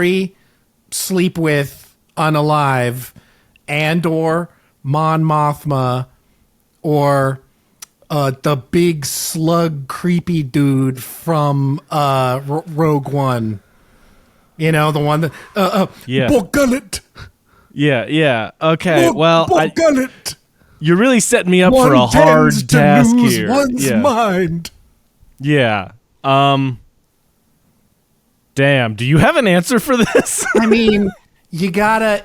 marry, sleep with, unalive Andor, Mon Mothma, or the big slug creepy dude from Rogue One. You know, the one that Bo-Gullet. Yeah. Okay. Bo-Gullet. You're really setting me up for a hard task here. One's mind. Yeah. Damn. Do you have an answer for this? I mean, you gotta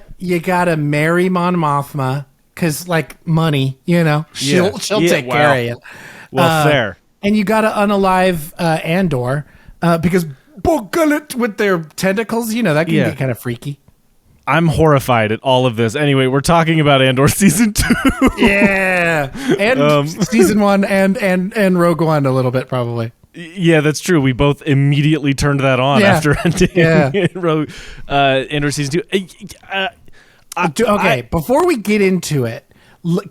marry Mon Mothma because, like, money. You know, she'll take care of you. Well, fair. And you gotta unalive Andor because Bo-Gullet with their tentacles. You know, that can get kind of freaky. I'm horrified at all of this. Anyway, we're talking about Andor season 2. Yeah, and season 1 and Rogue One a little bit probably. Yeah, that's true. We both immediately turned that on after ending Andor season 2. Before we get into it,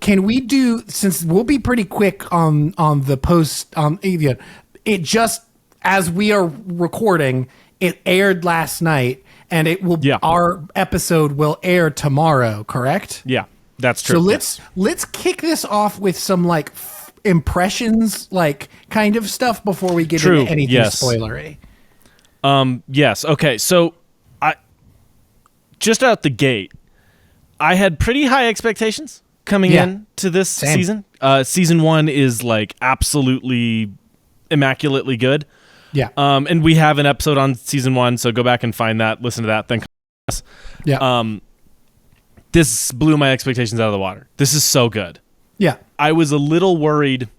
can we do, since we'll be pretty quick on the post it just, as we are recording, it aired last night. And it will. Yeah. Our episode will air tomorrow. Correct? Yeah, that's true. So let's kick this off with some like impressions, like kind of stuff before we get into anything spoilery. Yes. Okay. So I just out the gate, I had pretty high expectations coming in to this season. Season 1 is like absolutely immaculately good. Yeah. And we have an episode on season 1, so go back and find that, listen to that, then come to us. Yeah. This blew my expectations out of the water. This is so good. Yeah. I was a little worried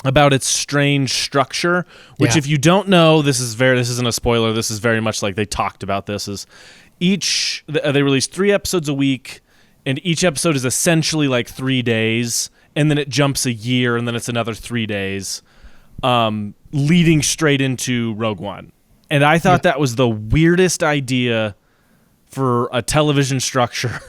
about its strange structure, which if you don't know, this isn't a spoiler, this is very much like they talked about this, is they release 3 episodes a week, and each episode is essentially like 3 days, and then it jumps a year, and then it's another 3 days. Leading straight into Rogue One. And I thought that was the weirdest idea for a television structure.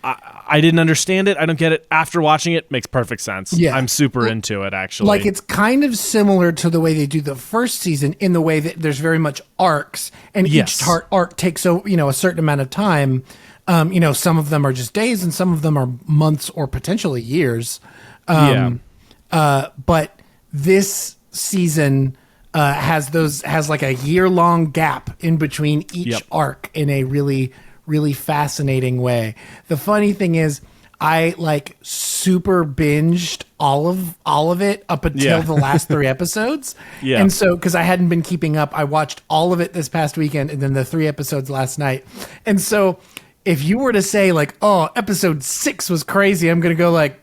I didn't understand it. I don't get it. After watching it, makes perfect sense. Yeah. I'm super into it, actually. Like, it's kind of similar to the way they do the first season, in the way that there's very much arcs, and each arc takes a certain amount of time. Some of them are just days, and some of them are months or potentially years. But this season has like a year-long gap in between each arc in a really, really fascinating way. The funny thing is, I like super binged all of it up until the last 3 episodes. Yeah. And so, because I hadn't been keeping up, I watched all of it this past weekend and then the 3 episodes last night. And so if you were to say like, oh, episode 6 was crazy, I'm going to go like,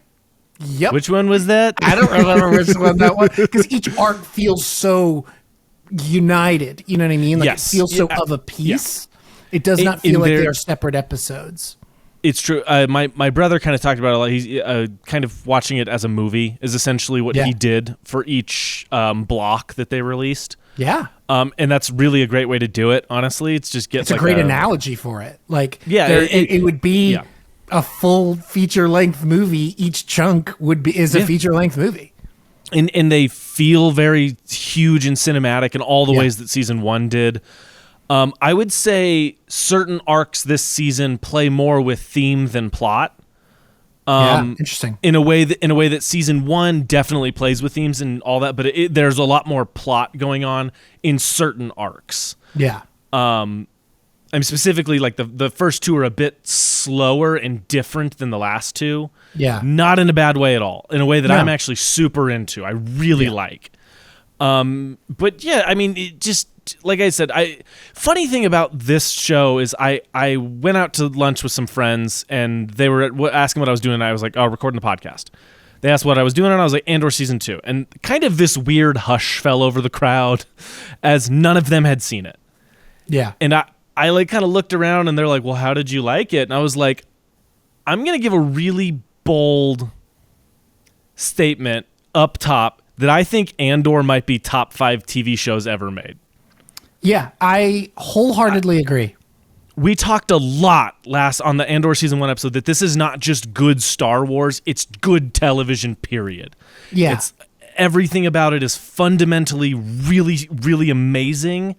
yep. Which one was that? I don't remember which one that was, because each arc feels so united. You know what I mean? Like it feels so of a piece. Yeah. It does not feel like they are separate episodes. It's true. My brother kind of talked about it a lot. He's kind of watching it as a movie is essentially what he did for each block that they released. Yeah. And that's really a great way to do it. Honestly, it's just it's like a great analogy for it. Like it would be a full feature length movie. Each chunk is a feature length movie. And they feel very huge and cinematic in all the ways that season 1 did. I would say certain arcs this season play more with theme than plot. Interesting. In a way that season 1 definitely plays with themes and all that, but there's a lot more plot going on in certain arcs. Yeah. I'm specifically like the first 2 are a bit slower and different than the last 2. Yeah. Not in a bad way at all. In a way that I'm actually super into. I really like. But yeah, I mean, it just, like I said, funny thing about this show is I went out to lunch with some friends and they were asking what I was doing. And I was like, oh, recording the podcast. They asked what I was doing and I was like, Andor season 2. And kind of this weird hush fell over the crowd as none of them had seen it. Yeah. And I like kind of looked around and they're like, well, how did you like it? And I was like, I'm going to give a really bold statement up top that I think Andor might be top 5 TV shows ever made. Yeah, I wholeheartedly agree. We talked a lot on the Andor season 1 episode that this is not just good Star Wars, it's good television, period. Yeah. Everything about it is fundamentally really, really amazing.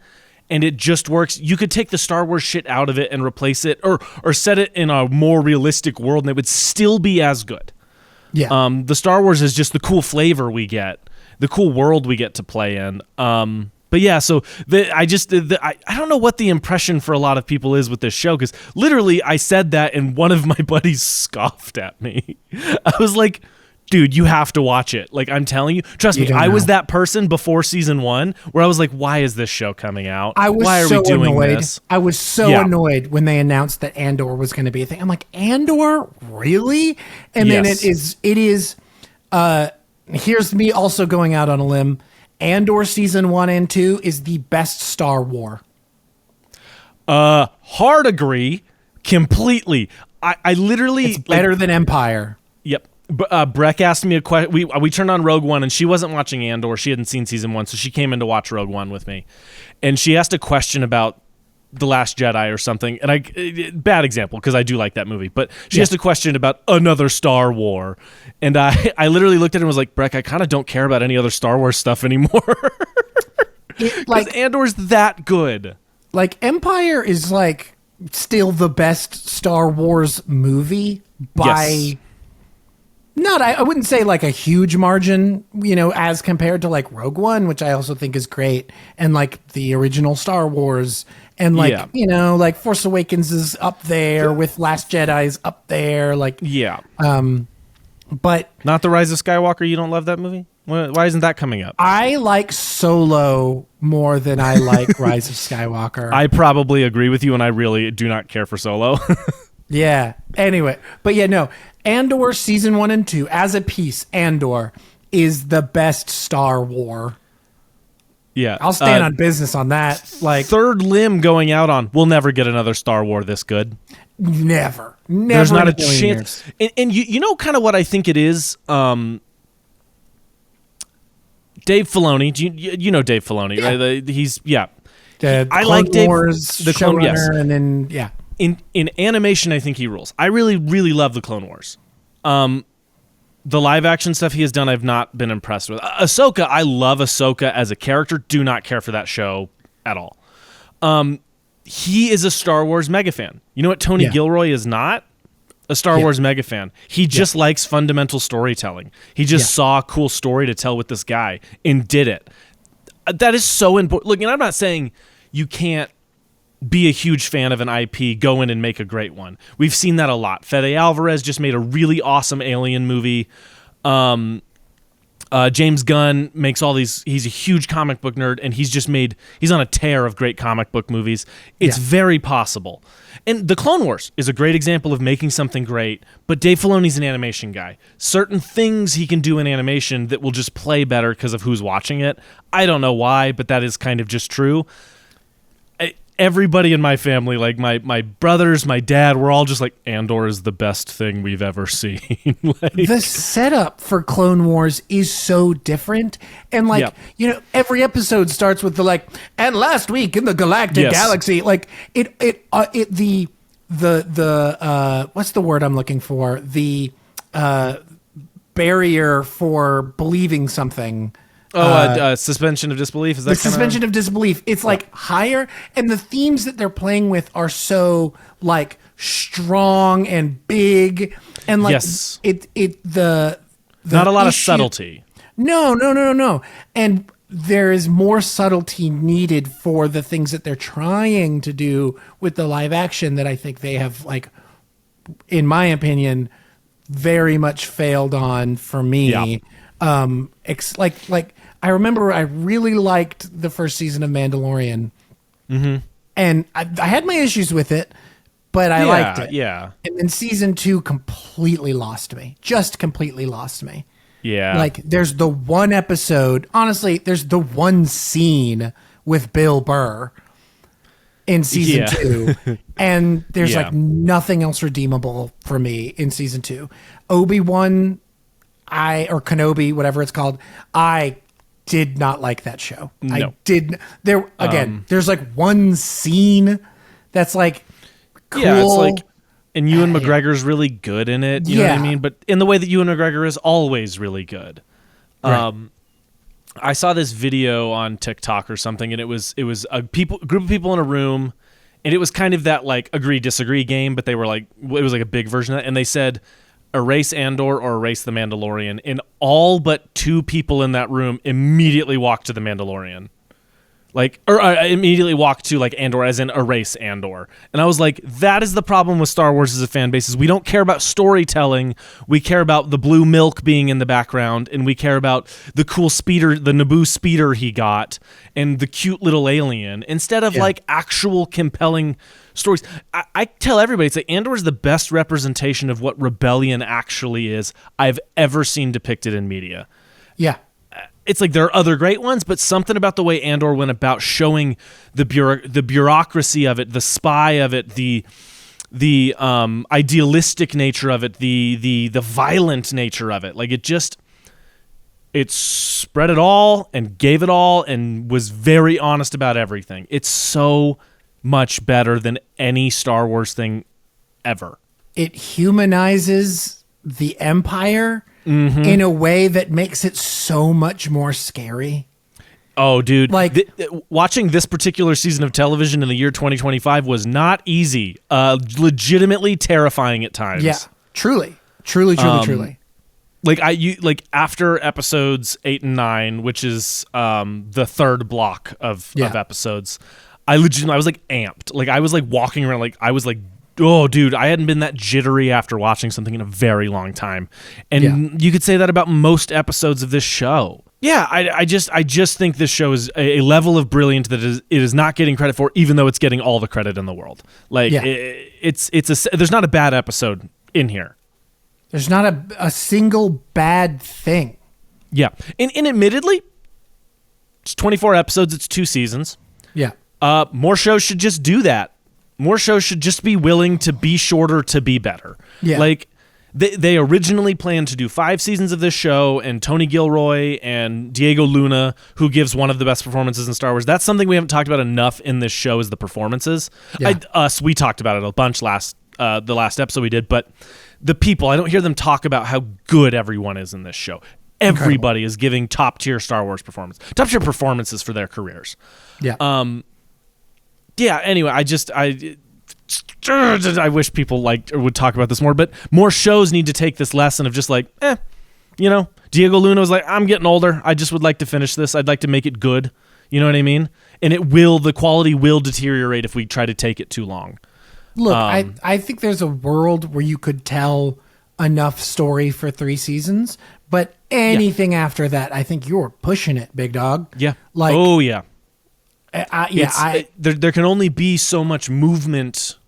and it just works. You could take the Star Wars shit out of it and replace it, or set it in a more realistic world, and it would still be as good. Yeah. The Star Wars is just the cool flavor we get, the cool world we get to play in. But yeah, so I don't know what the impression for a lot of people is with this show, because literally I said that and one of my buddies scoffed at me. I was like, dude, you have to watch it. Like, I'm telling you, trust me, I was that person before season 1 where I was like, why is this show coming out? Why are we doing this? I was so annoyed when they announced that Andor was going to be a thing. I'm like, Andor? Really? And then it is, here's me also going out on a limb. Andor season 1 and 2 is the best Star Wars. Hard agree. Completely. I literally... It's better than Empire. Yep. Breck asked me a question. We turned on Rogue One, and she wasn't watching Andor. She hadn't seen season 1, so she came in to watch Rogue One with me. And she asked a question about The Last Jedi or something. And bad example, because I do like that movie. But she asked a question about another Star Wars. And I literally looked at her and was like, Breck, I kind of don't care about any other Star Wars stuff anymore. Because Andor's that good. Like, Empire is, like, still the best Star Wars movie by... Not, I wouldn't say like a huge margin, as compared to like Rogue One, which I also think is great, and like the original Star Wars, and like, like Force Awakens is up there with Last Jedi's up there, like, but not The Rise of Skywalker. You don't love that movie? Why isn't that coming up? I like Solo more than I like Rise of Skywalker. I probably agree with you, and I really do not care for Solo. Yeah. Anyway, but yeah, no. Andor season 1 and 2 as a piece, Andor is the best Star Wars. Yeah. I'll stand on business on that. Like, third limb going out on, we'll never get another Star Wars this good. Never. There's not a chance. And you know kind of what I think it is? Dave Filoni. You know Dave Filoni, right? He's I like Dave the Clone Wars, and then In animation, I think he rules. I really, really love the Clone Wars. The live action stuff he has done, I've not been impressed with. Ahsoka, I love Ahsoka as a character. Do not care for that show at all. He is a Star Wars mega fan. You know what Tony Gilroy is not? A Star Wars mega fan. He just likes fundamental storytelling. He just saw a cool story to tell with this guy and did it. That is so important. Look, and I'm not saying you can't be a huge fan of an IP, go in and make a great one. We've seen that a lot. Fede Alvarez just made a really awesome Alien movie. James Gunn makes all these. He's a huge comic book nerd, and he's on a tear of great comic book movies. It's very possible. And The Clone Wars is a great example of making something great, but Dave Filoni's an animation guy. Certain things he can do in animation that will just play better because of who's watching it. I don't know why, but that is kind of just true. Everybody in my family, like my brothers, my dad, we're all just like, Andor is the best thing we've ever seen. The setup for Clone Wars is so different. And every episode starts with and last week in the galactic galaxy, like the what's the word I'm looking for? The barrier for believing something. Suspension of disbelief. Is that the suspension of disbelief? It's higher, and the themes that they're playing with are so strong and big, and the not a lot of subtlety. No, and there is more subtlety needed for the things that they're trying to do with the live action that I think they have, in my opinion, very much failed on for me. I remember I really liked the first season of Mandalorian, and I had my issues with it, but I liked it. Yeah, and then season 2 completely lost me. Just completely lost me. Yeah, there's the one episode. Honestly, there's the one scene with Bill Burr in season 2, and there's nothing else redeemable for me in season 2. Obi-Wan, or Kenobi, whatever it's called, I did not like that show. No. I did. There again. There's one scene that's cool. Yeah, it's and Ewan McGregor's really good in it. You know what I mean? But in the way that Ewan McGregor is always really good. Right. I saw this video on TikTok or something, and it was a group of people in a room, and it was kind of that like agree disagree game, but they were like, it was like a big version of that, and they said erase Andor or erase the Mandalorian, and all but 2 people in that room immediately walked to the Mandalorian. Like, or immediately walk to like Andor, as in erase Andor. And I was like, that is the problem with Star Wars as a fan base, is we don't care about storytelling. We care about the blue milk being in the background, and we care about the cool speeder, the Naboo speeder he got, and the cute little alien, instead of like actual compelling stories. I tell everybody, it's like Andor is the best representation of what rebellion actually is I've ever seen depicted in media. Yeah. It's like there are other great ones, but something about the way Andor went about showing the bureaucracy of it, the spy of it, the idealistic nature of it, the violent nature of it. Like it spread it all and gave it all and was very honest about everything. It's so much better than any Star Wars thing ever. It humanizes the Empire in a way that makes it so much more scary. Oh, dude. Like watching this particular season of television in the year 2025 was not easy. Legitimately terrifying at times. Yeah, truly. Like after episodes 8 and 9, which is the third block of episodes, I was like amped. Like I was like walking around, like I was like, oh, dude, I hadn't been that jittery after watching something in a very long time. And you could say that about most episodes of this show. Yeah, I just think this show is a level of brilliance that it is not getting credit for, even though it's getting all the credit in the world. Like there's not a bad episode in here. There's not a single bad thing. Yeah. And admittedly, it's 24 episodes, it's 2 seasons. Yeah. More shows should just do that. More shows should just be willing to be shorter to be better. Yeah. Like they originally planned to do 5 seasons of this show, and Tony Gilroy and Diego Luna, who gives one of the best performances in Star Wars. That's something we haven't talked about enough in this show, is the performances. Yeah. We talked about it a bunch the last episode we did, but the people, I don't hear them talk about how good everyone is in this show. Everybody is giving top tier Star Wars performances for their careers. Yeah. Yeah, anyway, I wish people would talk about this more, but more shows need to take this lesson of just like, Diego Luna was like, I'm getting older. I just would like to finish this. I'd like to make it good. You know what I mean? And the quality will deteriorate if we try to take it too long. Look, I think there's a world where you could tell enough story for 3 seasons, but anything after that, I think you're pushing it, big dog. Yeah. Like, oh yeah. There can only be so much movement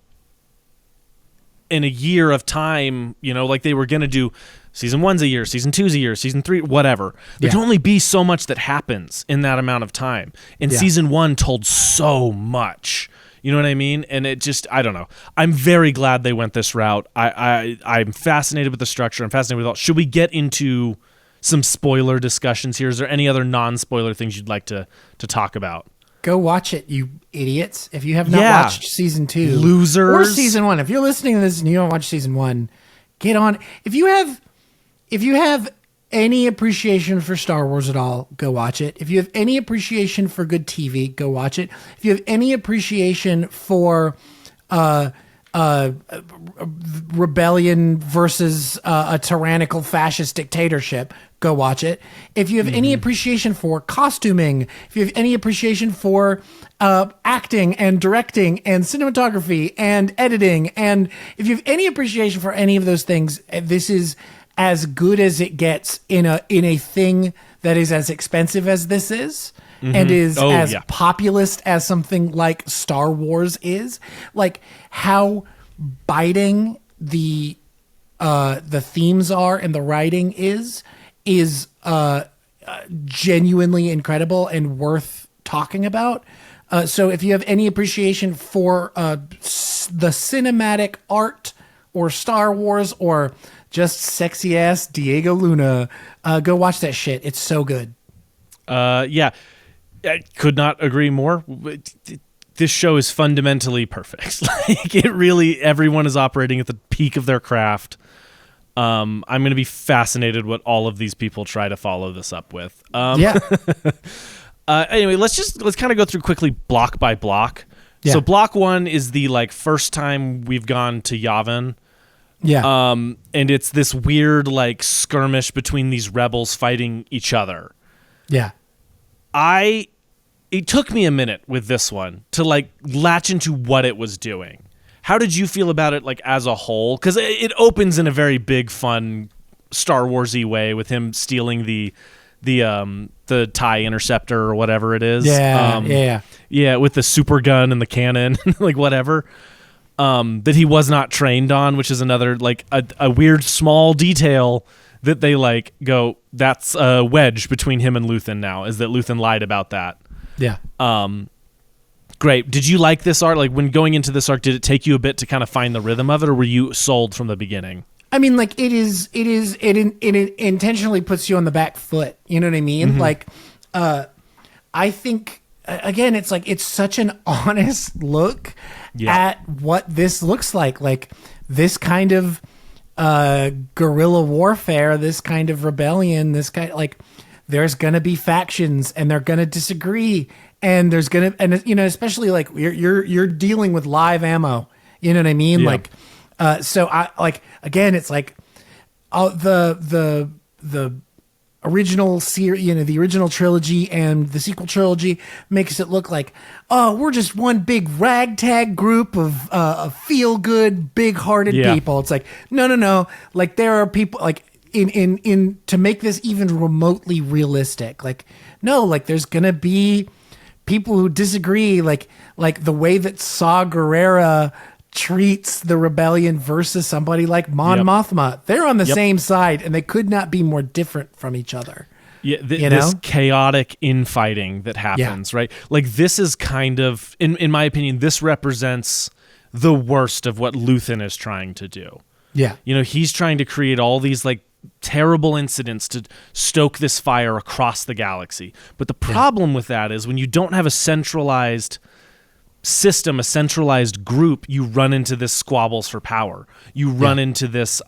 in a year of time, like they were going to do season 1's a year, season 2's a year, season 3, whatever. There can only be so much that happens in that amount of time. And season 1 told so much, you know what I mean? And it just, I don't know. I'm very glad they went this route. I'm fascinated with the structure. I'm fascinated with all. Should we get into some spoiler discussions here? Is there any other non-spoiler things you'd like to talk about? Go watch it, you idiots. If you have not watched season 2. Losers. Or season 1. If you're listening to this and you don't watch season 1, get on. If you have any appreciation for Star Wars at all, go watch it. If you have any appreciation for good TV, go watch it. If you have any appreciation for rebellion versus a tyrannical fascist dictatorship, go watch it. If you have any appreciation for costuming, if you have any appreciation for acting and directing and cinematography and editing, and if you have any appreciation for any of those things, this is as good as it gets in a thing that is as expensive as this is. And is populist as something like Star Wars is. Like how biting the themes are and the writing is genuinely incredible and worth talking about. So if you have any appreciation for the cinematic art or Star Wars or just sexy ass Diego Luna, go watch that shit. It's so good. Yeah. I could not agree more. This show is fundamentally perfect. Like it really, everyone is operating at the peak of their craft. I'm going to be fascinated what all of these people try to follow this up with. Anyway, let's kind of go through quickly block by block. Yeah. So block 1 is the like first time we've gone to Yavin. Yeah. And it's this weird like skirmish between these rebels fighting each other. Yeah. It took me a minute with this one to like latch into what it was doing. How did you feel about it like as a whole? Because it opens in a very big, fun Star Wars-y way with him stealing the TIE interceptor or whatever it is. Yeah, with the super gun and the cannon, like whatever. That he was not trained on, which is another like a weird small detail that they like go, that's a wedge between him and Luthen now, is that Luthen lied about that. Yeah. Great. Did you like this arc? Like when going into this arc, did it take you a bit to kind of find the rhythm of it, or were you sold from the beginning? I mean, like it intentionally puts you on the back foot. You know what I mean? Mm-hmm. Like, I think again, it's like, it's such an honest look at what this looks like this kind of, guerrilla warfare, this kind of rebellion, this kind like there's going to be factions and they're going to disagree. And there's going to, and you know, especially like you're dealing with live ammo, you know what I mean? Yeah. Like, so I like, again, it's like the original series, you know, the original trilogy and the sequel trilogy makes it look like, oh, we're just one big ragtag group of feel good, big hearted people. It's like, no. Like there are people like in to make this even remotely realistic. Like, no, like there's going to be people who disagree, like the way that Saw Gerrera treats the rebellion versus somebody like Mon Mothma. They're on the same side, and they could not be more different from each other. Yeah, this chaotic infighting that happens, right? Like this is kind of, in my opinion, this represents the worst of what Luthen is trying to do. Yeah, you know, he's trying to create all these like terrible incidents to stoke this fire across the galaxy. But the problem with that is when you don't have a centralized system, a centralized group, you run into this squabbles for power. You run into this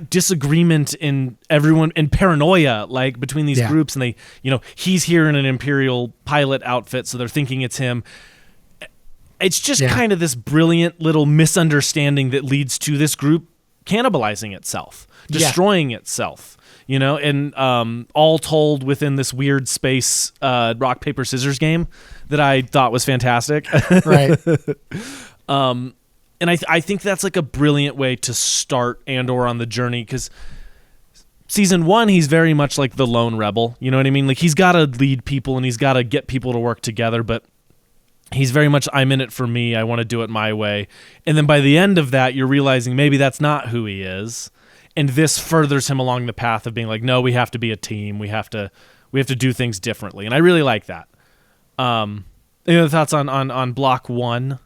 disagreement in everyone and paranoia like between these groups, and they, you know, he's here in an Imperial pilot outfit, so they're thinking it's him. It's just kind of this brilliant little misunderstanding that leads to this group cannibalizing itself, destroying itself, you know, and all told within this weird space rock, paper, scissors game that I thought was fantastic. Right. And I think that's like a brilliant way to start Andor on the journey, because season 1, he's very much like the lone rebel, you know what I mean? Like he's got to lead people and he's got to get people to work together, but he's very much, I'm in it for me. I want to do it my way. And then by the end of that, you're realizing maybe that's not who he is. And this furthers him along the path of being like, no, we have to be a team. We have to do things differently. And I really like that. Any other thoughts on block 1?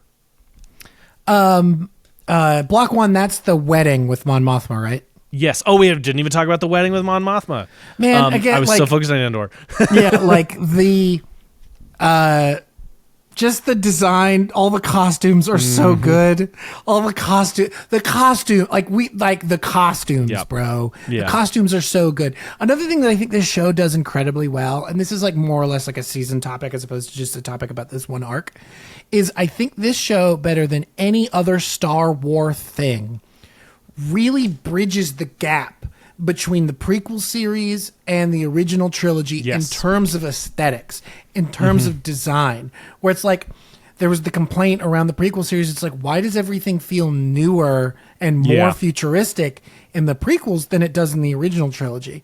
Block 1, that's the wedding with Mon Mothma, right? Yes. Oh, we didn't even talk about the wedding with Mon Mothma. Man, again, I was so focused on Andor. Yeah, like the just the design, all the costumes are so good. All the costume, the costumes, bro. Yeah. The costumes are so good. Another thing that I think this show does incredibly well, and this is like more or less like a season topic as opposed to just a topic about this one arc, is I think this show, better than any other Star Wars thing, really bridges the gap between the prequel series and the original trilogy in terms of aesthetics, in terms of design, where it's like there was the complaint around the prequel series. It's like, why does everything feel newer and more futuristic in the prequels than it does in the original trilogy?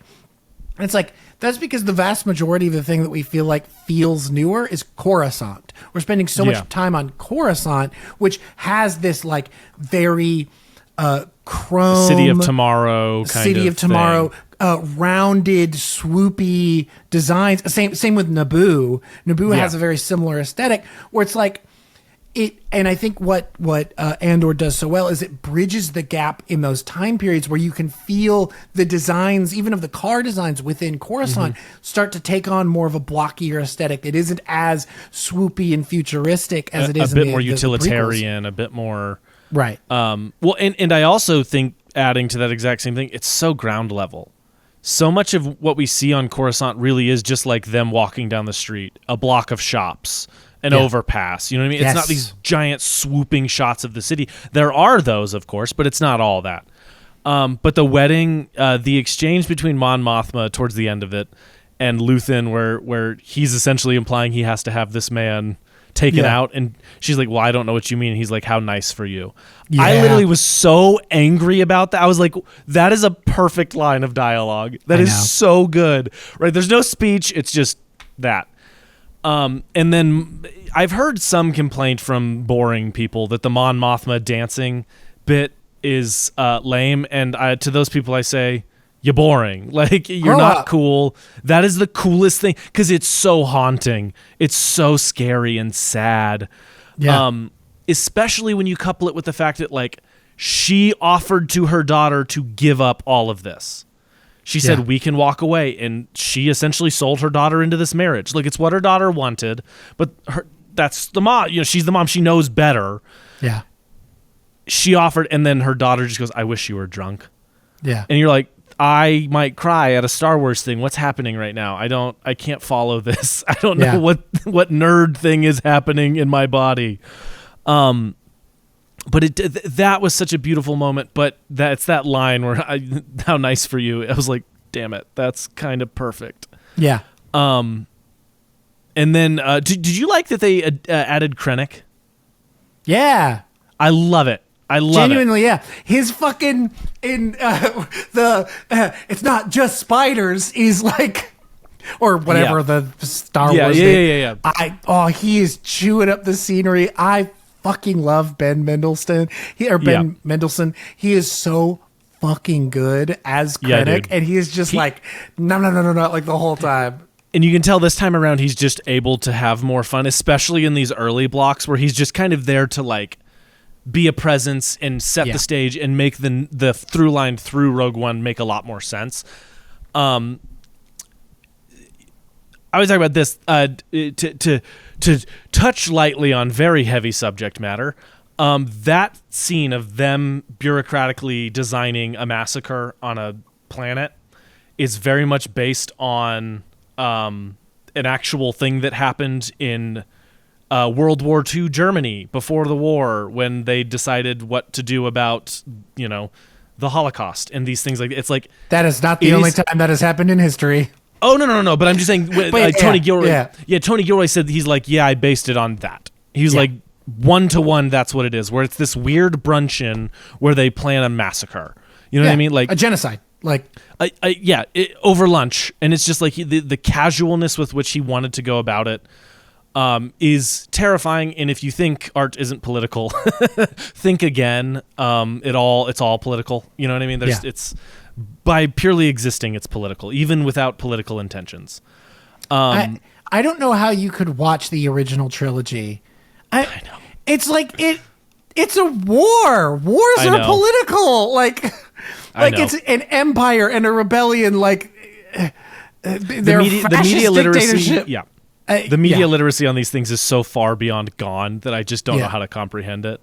And it's like, that's because the vast majority of the thing that we feel like feels newer is Coruscant. We're spending so much time on Coruscant, which has this like very chrome City of Tomorrow kind City of Tomorrow thing. Rounded, swoopy designs. Same with Naboo. Naboo has a very similar aesthetic where it's like it, and I think what Andor does so well is it bridges the gap in those time periods where you can feel the designs, even of the car designs within Coruscant, start to take on more of a blockier aesthetic. It isn't as swoopy and futuristic as it is a bit more utilitarian, a bit more right. Well, and I also think adding to that exact same thing, it's so ground level. So much of what we see on Coruscant really is just like them walking down the street, a block of shops, an overpass. You know what I mean? It's not these giant swooping shots of the city. There are those, of course, but it's not all that. But the wedding, the exchange between Mon Mothma towards the end of it and Luthen, where he's essentially implying he has to have this man taken out, and she's like, well, I don't know what you mean. And he's like, how nice for you. I literally was so angry about that. I was like, that is a perfect line of dialogue. That is so good, right? There's no speech. It's just that. And then I've heard some complaint from boring people that the Mon Mothma dancing bit is lame, and to those people I say, you're boring. Like, you're not cool. That is the coolest thing, because it's so haunting. It's so scary and sad. Especially when you couple it with the fact that, like, she offered to her daughter to give up all of this. She said, we can walk away, and she essentially sold her daughter into this marriage. Like, it's what her daughter wanted, but that's the mom. You know, she's the mom. She knows better. Yeah. She offered, and then her daughter just goes, I wish you were drunk. Yeah. And you're like, I might cry at a Star Wars thing. What's happening right now? I can't follow this. I don't know what nerd thing is happening in my body. But that was such a beautiful moment. But that's that line where how nice for you. I was like, damn it, that's kind of perfect. Yeah. And then did you like that they added Krennic? Yeah. I love it. I love genuinely, yeah. His fucking it's not just spiders is like, or whatever the Star Wars. Yeah. He is chewing up the scenery. I fucking love Ben Mendelsohn. Mendelsohn. He is so fucking good as Krennic, and he is just like no, like the whole time. And you can tell this time around he's just able to have more fun, especially in these early blocks where he's just kind of there to like be a presence and set the stage and make the through line through Rogue One make a lot more sense. I was talking about this to touch lightly on very heavy subject matter. That scene of them bureaucratically designing a massacre on a planet is very much based on an actual thing that happened in World War II Germany before the war, when they decided what to do about, the Holocaust and these things. Like, it's like, that is not the only time that has happened in history. Oh, no. But I'm just saying, Tony Gilroy. Yeah, Tony Gilroy said, he's like, I based it on that. He was like, 1-to-1, that's what it is, where it's this weird brunch-in where they plan a massacre. You know what I mean? Like a genocide. Like, over lunch. And it's just like the casualness with which he wanted to go about it is terrifying. And if you think art isn't political, think again. It's all political. You know what I mean? It's by purely existing, it's political, even without political intentions. I don't know how you could watch the original trilogy. I know. It's like it's a war. Wars are political. Like it's an empire and a rebellion. Like the media literacy. Yeah. The media literacy on these things is so far beyond gone that I just don't know how to comprehend it.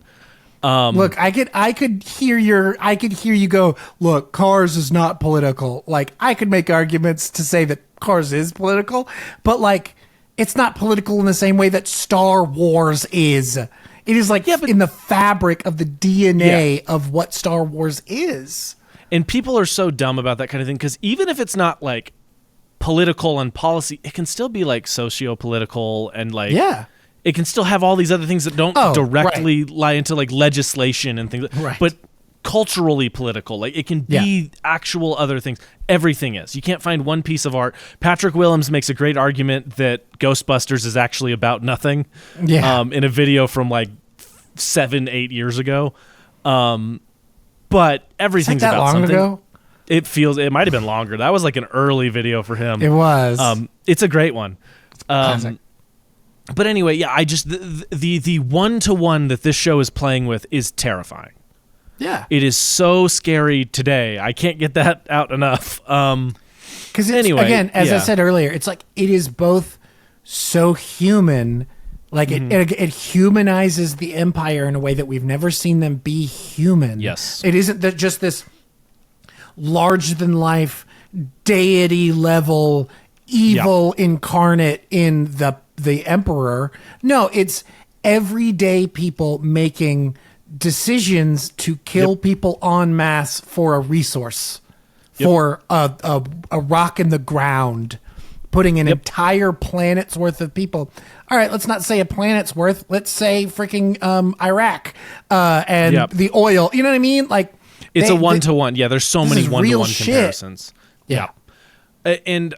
Look, I could hear you go, look, Cars is not political. Like, I could make arguments to say that Cars is political, but like, it's not political in the same way that Star Wars is. It is like in the fabric of the DNA of what Star Wars is. And people are so dumb about that kind of thing, because even if it's not like political and policy, it can still be like socio-political and like it can still have all these other things that don't directly lie into like legislation and things, but culturally political. Like, it can be actual other things. Everything is. You can't find one piece of art. Patrick Willems makes a great argument that Ghostbusters is actually about nothing. In a video from like 7-8 years ago. But everything's that about long something. Ago? It might have been longer. That was like an early video for him. It was. It's a great one. But anyway, I just the 1-to-1 that this show is playing with is terrifying. Yeah, it is so scary today. I can't get that out enough. Because anyway, again, as I said earlier, it's like it is both so human, like it humanizes the Empire in a way that we've never seen them be human. Yes, it isn't that just this larger than life, deity level evil incarnate in the Emperor. No, it's everyday people making decisions to kill people en masse for a resource, for a rock in the ground, putting an entire planet's worth of people. All right, let's not say a planet's worth. Let's say freaking Iraq and the oil. You know what I mean? Like, it's a one-to-one. Yeah, there's so many one-to-one comparisons. Yeah. And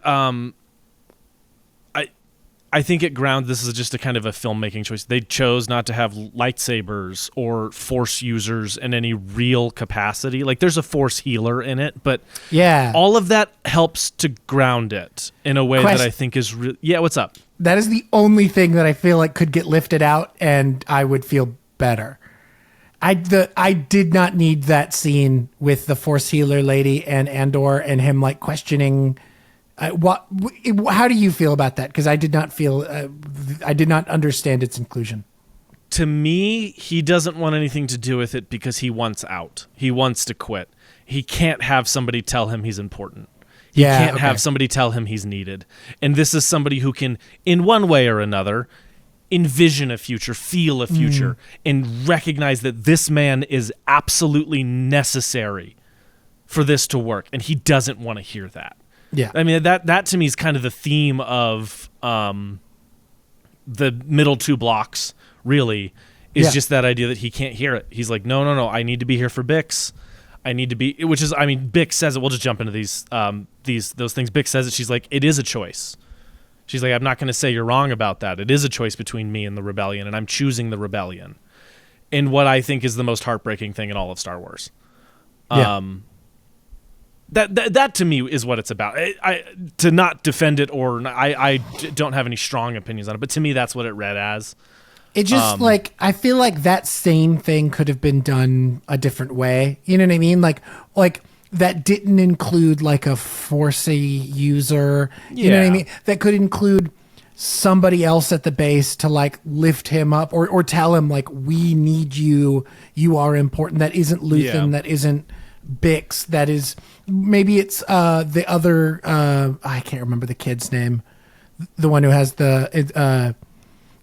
I think at ground, this is just a kind of a filmmaking choice. They chose not to have lightsabers or force users in any real capacity. Like, there's a force healer in it, but all of that helps to ground it in a way that I think is what's up? That is the only thing that I feel like could get lifted out and I would feel better. I did not need that scene with the force healer lady and Andor and him like questioning. How do you feel about that? Because I did not feel, I did not understand its inclusion. To me, he doesn't want anything to do with it because he wants out. He wants to quit. He can't have somebody tell him he's important. He can't have somebody tell him he's needed. And this is somebody who can, in one way or another, envision a future, feel a future, and recognize that this man is absolutely necessary for this to work. And he doesn't want to hear that. Yeah. I mean, that to me is kind of the theme of the middle two blocks, really, is just that idea that he can't hear it. He's like, no, I need to be here for Bix. I need to be, which is, I mean, Bix says it. We'll just jump into those things. Bix says it. She's like, it is a choice. She's like, I'm not going to say you're wrong about that. It is a choice between me and the rebellion, and I'm choosing the rebellion. And what I think is the most heartbreaking thing in all of Star Wars. That to me is what it's about. I to not defend it I don't have any strong opinions on it, but to me that's what it read as. It just like, I feel like that same thing could have been done a different way. You know what I mean? Like that didn't include like a Force user. You know what I mean? That could include somebody else at the base to like lift him up or tell him like, we need you. You are important. That isn't Luthen. That isn't Bix. That is, maybe it's the other, I can't remember the kid's name. The one who has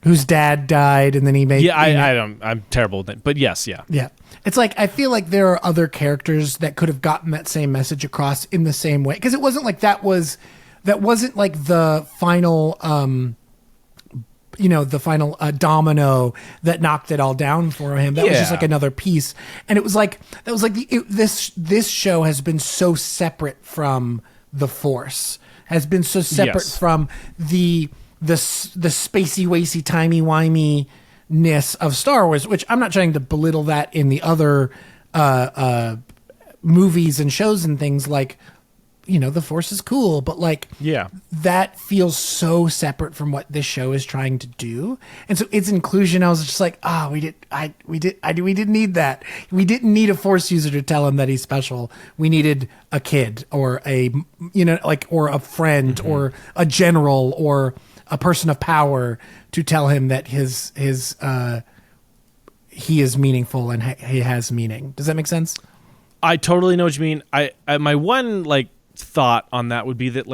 whose dad died and then he made... I'm terrible with it, but yes, yeah. Yeah. It's like, I feel like there are other characters that could have gotten that same message across in the same way. Because it wasn't like that wasn't like the final, the final domino that knocked it all down for him. That was just like another piece. And it was like, this show has been so separate from the Force, has been so separate from the spacey, wacy, timey-wimey-ness of Star Wars, which I'm not trying to belittle that in the other movies and shows and things like, the Force is cool, but like, that feels so separate from what this show is trying to do. And so its inclusion, I was just like, we didn't need that. We didn't need a Force user to tell him that he's special. We needed a kid or or a friend or a general or a person of power to tell him that he is meaningful and he has meaning. Does that make sense? I totally know what you mean. I my one thought on that would be that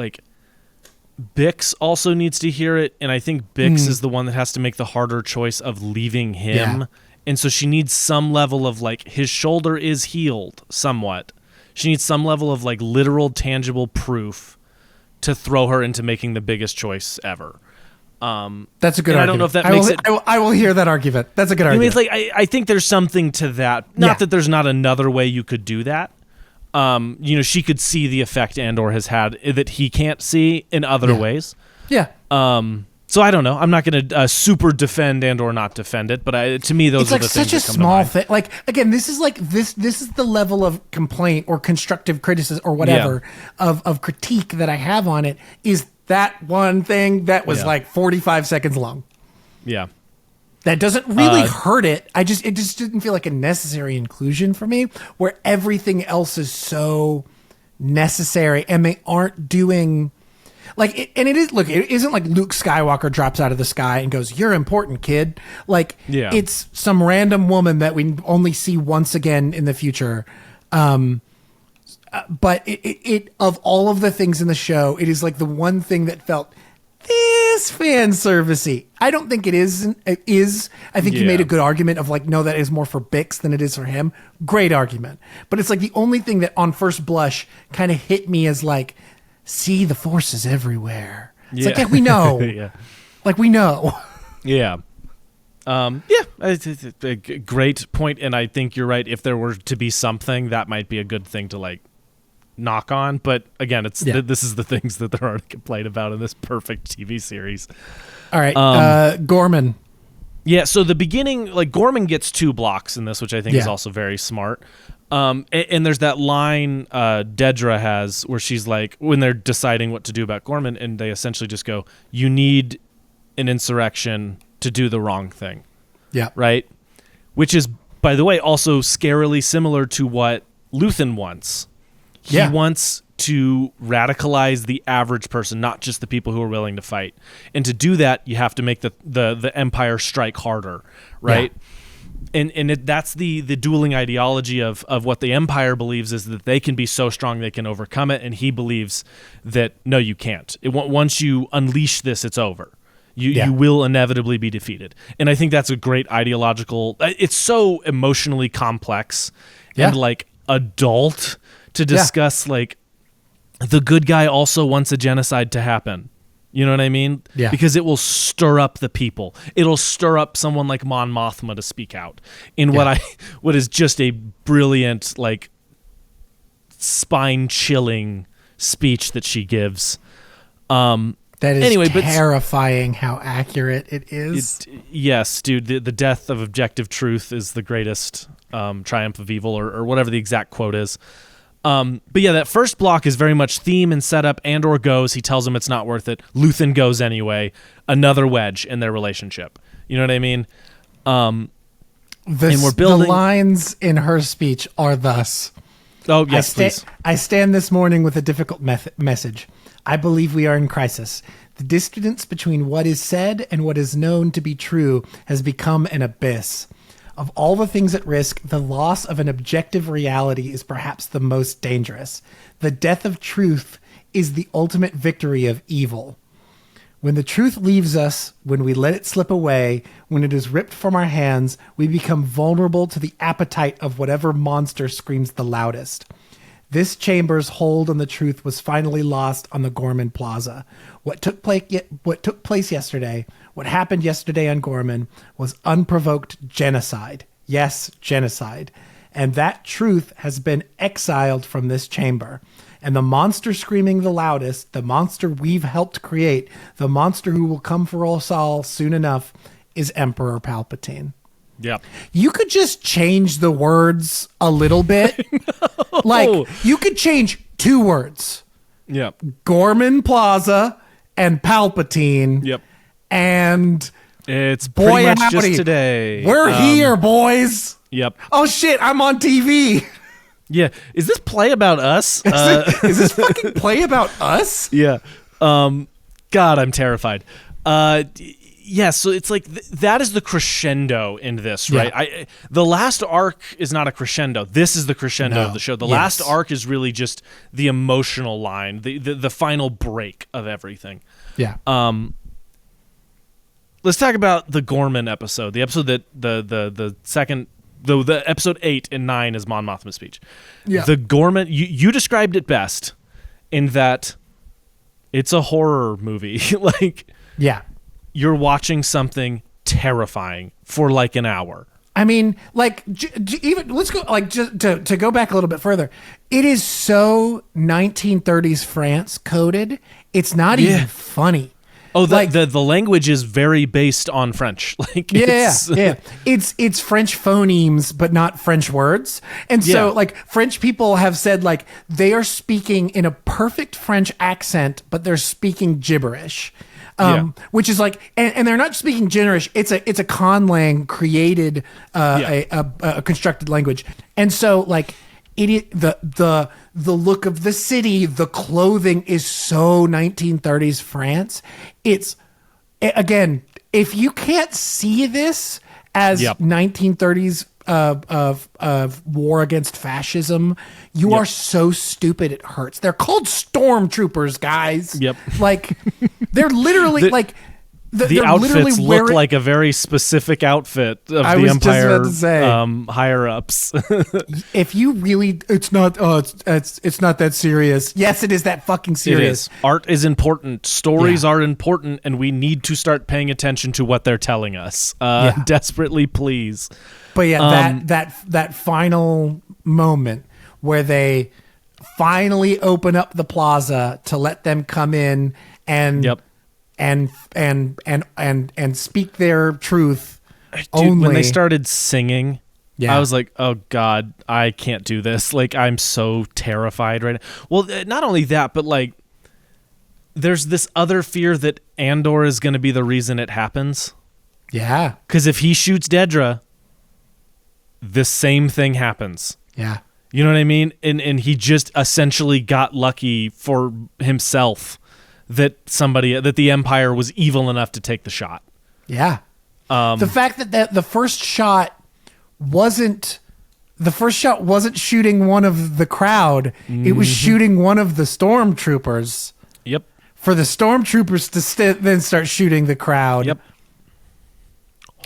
Bix also needs to hear it, and I think Bix is the one that has to make the harder choice of leaving him. And so she needs some level of his shoulder is healed somewhat. She needs some level of literal tangible proof to throw her into making the biggest choice ever. That's a good argument. I don't know if that makes it... I will hear that argument. That's a good argument. I think there's something to that. Not that there's not another way you could do that. She could see the effect Andor has had that he can't see in other ways. Yeah. So I don't know. I'm not going to super defend and/or not defend it, but to me, those are the things that come to mind. It's such a small thing. Again, this is the level of complaint or constructive criticism or whatever of critique that I have on it is that one thing that was 45 seconds long. Yeah. That doesn't really hurt it. It just didn't feel like a necessary inclusion for me, where everything else is so necessary and they aren't doing it isn't like Luke Skywalker drops out of the sky and goes, "You're important, kid." It's some random woman that we only see once again in the future. but it of all of the things in the show, it is like the one thing that felt this fan servicey. I don't think it is. I think you made a good argument of like, no, that is more for Bix than it is for him. Great argument. But it's like the only thing that on first blush kind of hit me as like, see, the Force is everywhere. It's like, yeah, we know. Yeah. Like, we know. Yeah. It's a great point, and I think you're right. If there were to be something, that might be a good thing to like knock on. But again, this is the things that there are to complain about in this perfect TV series. All right, Gorman. Yeah, so the beginning, like Gorman gets 2 blocks in this, which I think is also very smart. And there's that line Dedra has where she's like, when they're deciding what to do about Gorman, and they essentially just go, "You need an insurrection to do the wrong thing." Yeah. Right? Which is, by the way, also scarily similar to what Luthen wants. He wants to radicalize the average person, not just the people who are willing to fight. And to do that, you have to make the Empire strike harder, right? Yeah. And that's the dueling ideology of what the Empire believes is that they can be so strong they can overcome it, and he believes that, no, you can't. Once you unleash this, it's over. You will inevitably be defeated. And I think that's a great ideological... It's so emotionally complex and like adult to discuss like the good guy also wants a genocide to happen. You know what I mean? Yeah. Because it will stir up the people. It'll stir up someone like Mon Mothma to speak out in what is just a brilliant, like, spine-chilling speech that she gives. That is terrifying how accurate it is. Yes, dude. The death of objective truth is the greatest triumph of evil, or whatever the exact quote is. But yeah, that first block is very much theme and setup. Andor goes. He tells him it's not worth it. Luthen goes anyway. Another wedge in their relationship. You know what I mean? And we're building... The lines in her speech are thus. Oh, yes, please. I stand this morning with a difficult message. I believe we are in crisis. The distance between what is said and what is known to be true has become an abyss. Of all the things at risk, the loss of an objective reality is perhaps the most dangerous. The death of truth is the ultimate victory of evil. When the truth leaves us, when we let it slip away, when it is ripped from our hands, we become vulnerable to the appetite of whatever monster screams the loudest. This chamber's hold on the truth was finally lost on the Gorman Plaza. What took place yesterday, what happened yesterday on Gorman, was unprovoked genocide. Yes, genocide. And that truth has been exiled from this chamber. And the monster screaming the loudest, the monster we've helped create, the monster who will come for us all soon enough, is Emperor Palpatine. Yeah. You could just change the words a little bit. Like, you could change 2 words. Yeah. Gorman Plaza and Palpatine. Yep. And it's pretty much howdy, just today. We're here, boys. Yep. Oh, shit, I'm on TV. Yeah. Is this play about us? Is this fucking play about us? Yeah. God, I'm terrified. Yeah, so it's like that is the crescendo in this, right? Yeah. The last arc is not a crescendo. This is the crescendo of the show. The last arc is really just the emotional line, the final break of everything. Yeah. Let's talk about the Gorman episode. The episode that the second, the episode 8 and 9 is Mon Mothma's speech. Yeah. The Gorman, you described it best in that it's a horror movie. Like, yeah. You're watching something terrifying for like an hour. I mean, like, even let's go like just to go back a little bit further. It is so 1930s France coded. It's not even funny. Oh, the language is very based on French. Like, it's French phonemes, but not French words. And so, like, French people have said, like, they are speaking in a perfect French accent, but they're speaking gibberish. Which is like, and they're not speaking gibberish. It's a conlang created, a constructed language. And so, like, the look of the city, the clothing is so 1930s France. It's, again, if you can't see this as 1930s war against fascism. You are so stupid it hurts. They're called stormtroopers, guys. Yep. Like they're literally like the outfits look like a very specific outfit of the Empire higher ups. If you really, it's not that serious. Yes, it is that fucking serious. It is. Art is important. Stories are important, and we need to start paying attention to what they're telling us. Desperately, please. But that final moment where they finally open up the plaza to let them come in and and speak their truth. Dude, when they started singing, I was like, oh God, I can't do this. Like, I'm so terrified right now. Well, not only that, but like, there's this other fear that Andor is going to be the reason it happens. Yeah. Because if he shoots Dedra, the same thing happens. Yeah. You know what I mean? And he just essentially got lucky for himself that the Empire was evil enough to take the shot. Yeah. The fact that the first shot wasn't shooting one of the crowd. Mm-hmm. It was shooting one of the stormtroopers. Yep. For the stormtroopers to then start shooting the crowd. Yep.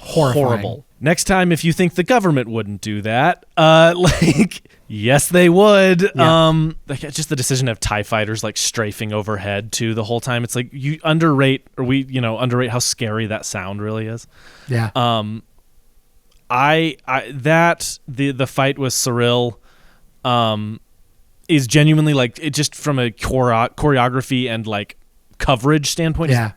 Horrifying. Horrible. Next time, if you think the government wouldn't do that, yes, they would. Yeah. Just the decision to have TIE fighters like strafing overhead too the whole time. It's like you underrate how scary that sound really is. Yeah. The fight with Cyril, is genuinely like it just from a choreography and like coverage standpoint. Yeah.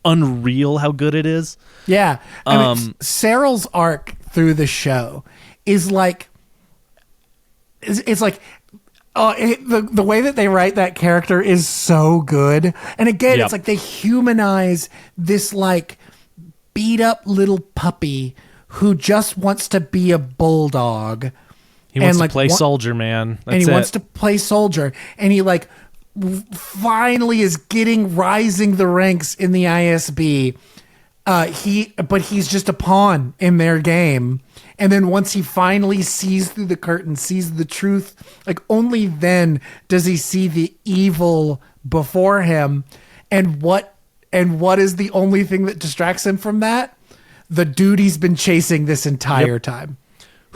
Unreal how good it is. Yeah. I mean, Cyril's arc through the show is like it's like the way that they write that character is so good. And again, it's like they humanize this like beat up little puppy who just wants to be a bulldog. He wants to play soldier, man. He wants to play soldier, and he like finally is rising the ranks in the ISB. But he's just a pawn in their game. And then once he finally sees through the curtain, sees the truth, like only then does he see the evil before him. And what is the only thing that distracts him from that? The dude he's been chasing this entire time.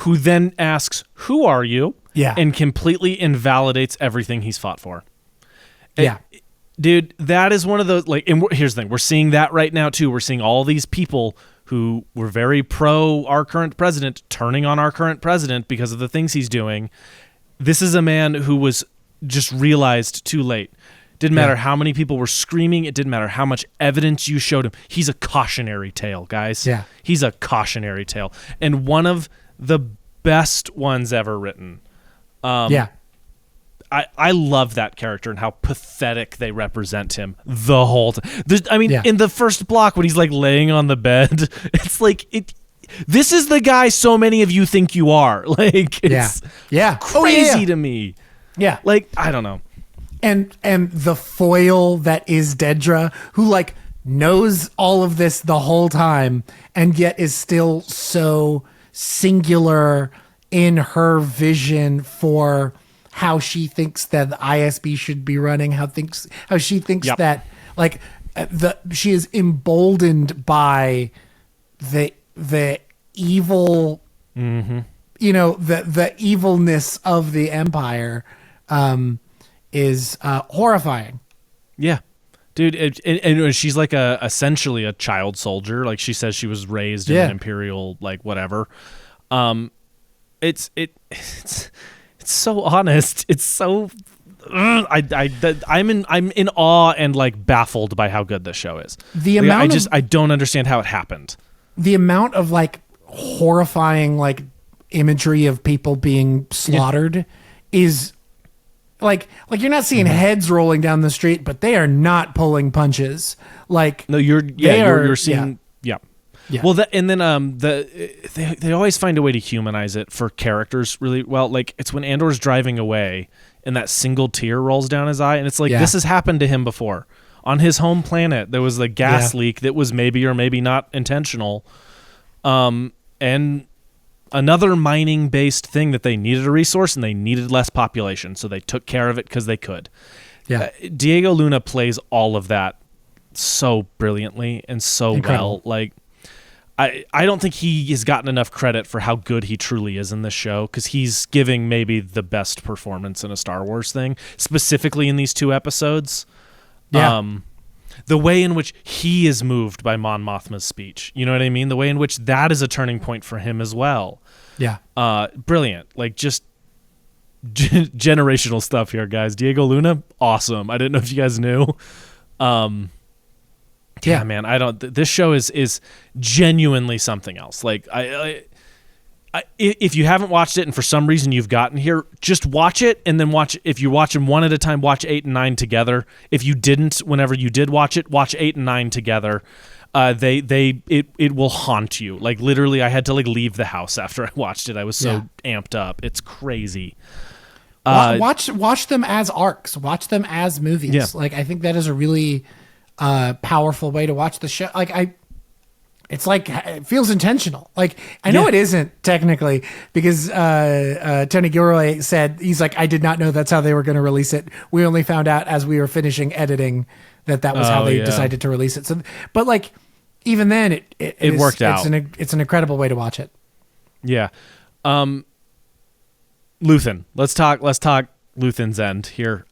Who then asks, "Who are you?" Yeah. And completely invalidates everything he's fought for. Yeah. Dude, that is one of those, like, and here's the thing. We're seeing that right now, too. We're seeing all these people who were very pro our current president turning on our current president because of the things he's doing. This is a man who was just realized too late. Didn't matter how many people were screaming. It didn't matter how much evidence you showed him. He's a cautionary tale, guys. Yeah. He's a cautionary tale. And one of the best ones ever written. I love that character and how pathetic they represent him the whole time. In the first block when he's like laying on the bed, it's like this is the guy so many of you think you are. Like, it's crazy to me. Yeah. Like, I don't know. And the foil that is Dedra, who like knows all of this the whole time and yet is still so singular in her vision for how she thinks that the ISB should be running, how she thinks that like she is emboldened by the evil, the evilness of the Empire, is horrifying. Yeah. Dude, and she's like essentially a child soldier. Like she says she was raised in an imperial, like whatever. It's so honest. It's so I'm in awe and like baffled by how good this show is. I don't understand how it happened. The amount of like horrifying like imagery of people being slaughtered is like you're not seeing heads rolling down the street, but they are not pulling punches. Like no, you're seeing Yeah. Well, and then they always find a way to humanize it for characters really well. Like it's when Andor's driving away and that single tear rolls down his eye, and it's like this has happened to him before. On his home planet, there was a gas leak that was maybe or maybe not intentional, and another mining based thing that they needed a resource and they needed less population, so they took care of it because they could. Yeah. Diego Luna plays all of that so brilliantly and so Incredible. well. Like, I don't think he has gotten enough credit for how good he truly is in this show, because he's giving maybe the best performance in a Star Wars thing, specifically in these 2 episodes. Yeah. The way in which he is moved by Mon Mothma's speech, you know what I mean? The way in which that is a turning point for him as well. Yeah. Brilliant. Like, just generational stuff here, guys. Diego Luna, awesome. I didn't know if you guys knew. Yeah, man. This show is genuinely something else. Like, if you haven't watched it and for some reason you've gotten here, just watch it, and then if you watch them one at a time, watch 8 and 9 together. If you didn't, whenever you did watch it, watch 8 and 9 together. It will haunt you. Like, literally, I had to like leave the house after I watched it. I was so amped up. It's crazy. Watch them as arcs. Watch them as movies. Yeah. Like, I think that is a really powerful way to watch the show. Like, it's like, it feels intentional. Like, I know it isn't technically, because Tony Gilroy said, he's like, I did not know that's how they were going to release it. We only found out as we were finishing editing that was how they decided to release it. So, but like, even then, it worked out. It's an incredible way to watch it. Yeah. Luthen. Let's talk Luthen's End here.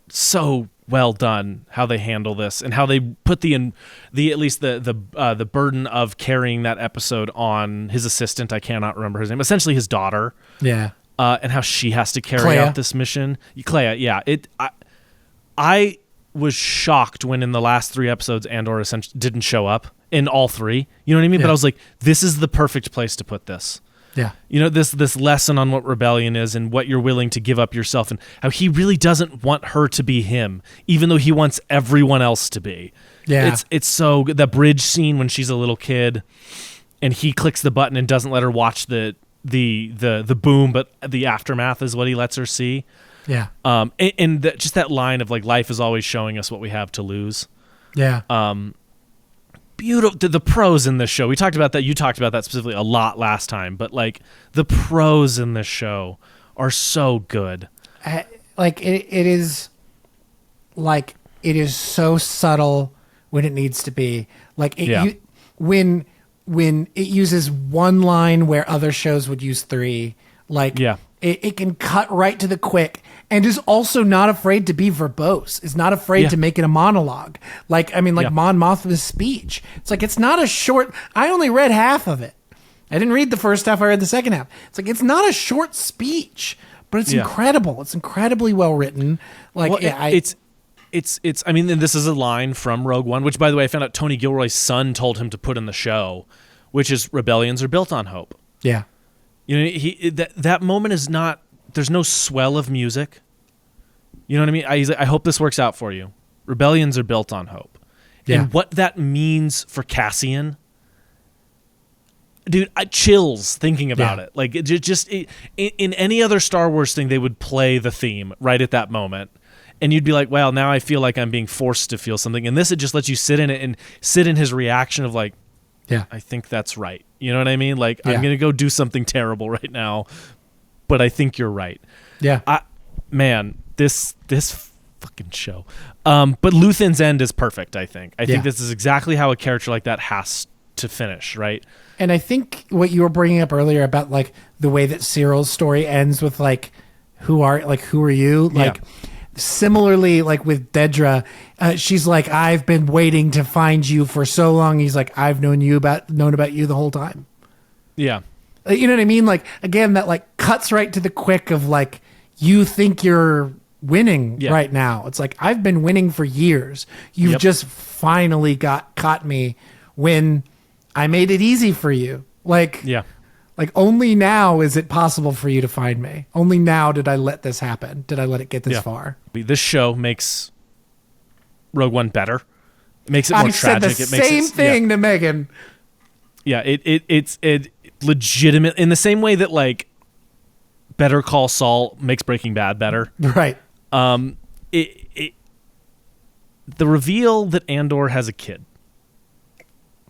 So well done how they handle this, and how they put at least the burden of carrying that episode on his assistant. I cannot remember his name. Essentially his daughter. Yeah. And how she has to carry out this mission. Clea, yeah. I was shocked when in the last 3 episodes Andor essentially didn't show up in all 3. You know what I mean? Yeah. But I was like, this is the perfect place to put this. Yeah. You know, this lesson on what rebellion is and what you're willing to give up yourself, and how he really doesn't want her to be him, even though he wants everyone else to be. Yeah. It's so good. The bridge scene when she's a little kid and he clicks the button and doesn't let her watch the boom, but the aftermath is what he lets her see. Yeah. And just that line of like, life is always showing us what we have to lose. Yeah. Beautiful. The prose in this show, we talked about that. You talked about that specifically a lot last time, but like, the prose in this show are so good. Like, it is so subtle when it needs to be. Like, when it uses one line where other shows would use 3, like, it can cut right to the quick, and is also not afraid to be verbose, is not afraid to make it a monologue. Like, I mean, like Mon Mothma's speech. It's like, it's not a short, I only read half of it. I didn't read the first half, I read the second half. It's like, it's not a short speech, but it's incredible. It's incredibly well written. Like, it's I mean, and this is a line from Rogue One, which, by the way, I found out Tony Gilroy's son told him to put in the show, which is, rebellions are built on hope. Yeah. You know, that moment is not, there's no swell of music. You know what I mean? I hope this works out for you. Rebellions are built on hope. Yeah. And what that means for Cassian, dude, chills thinking about it. Like, in any other Star Wars thing, they would play the theme right at that moment, and you'd be like, well, now I feel like I'm being forced to feel something. And this, it just lets you sit in it and sit in his reaction of like, I think that's right. You know what I mean? Like, I'm going to go do something terrible right now, but I think you're right. Yeah. Man, this fucking show. But Luthen's End is perfect, I think. I think this is exactly how a character like that has to finish, right? And I think what you were bringing up earlier about like the way that Cyril's story ends with like, who are you? Like, similarly, like with Dedra, she's like, I've been waiting to find you for so long. He's like, I've known about you the whole time. Yeah. You know what I mean? Like, again, that like cuts right to the quick of like, you think you're winning right now. It's like, I've been winning for years. You've just finally caught me when I made it easy for you. Like, like, only now is it possible for you to find me. Only now did I let this happen. Did I let it get this far? This show makes Rogue One better. It makes it more tragic. I said the same thing to Megan. Yeah, it's legitimate in the same way that like Better Call Saul makes Breaking Bad better. Right. The reveal that Andor has a kid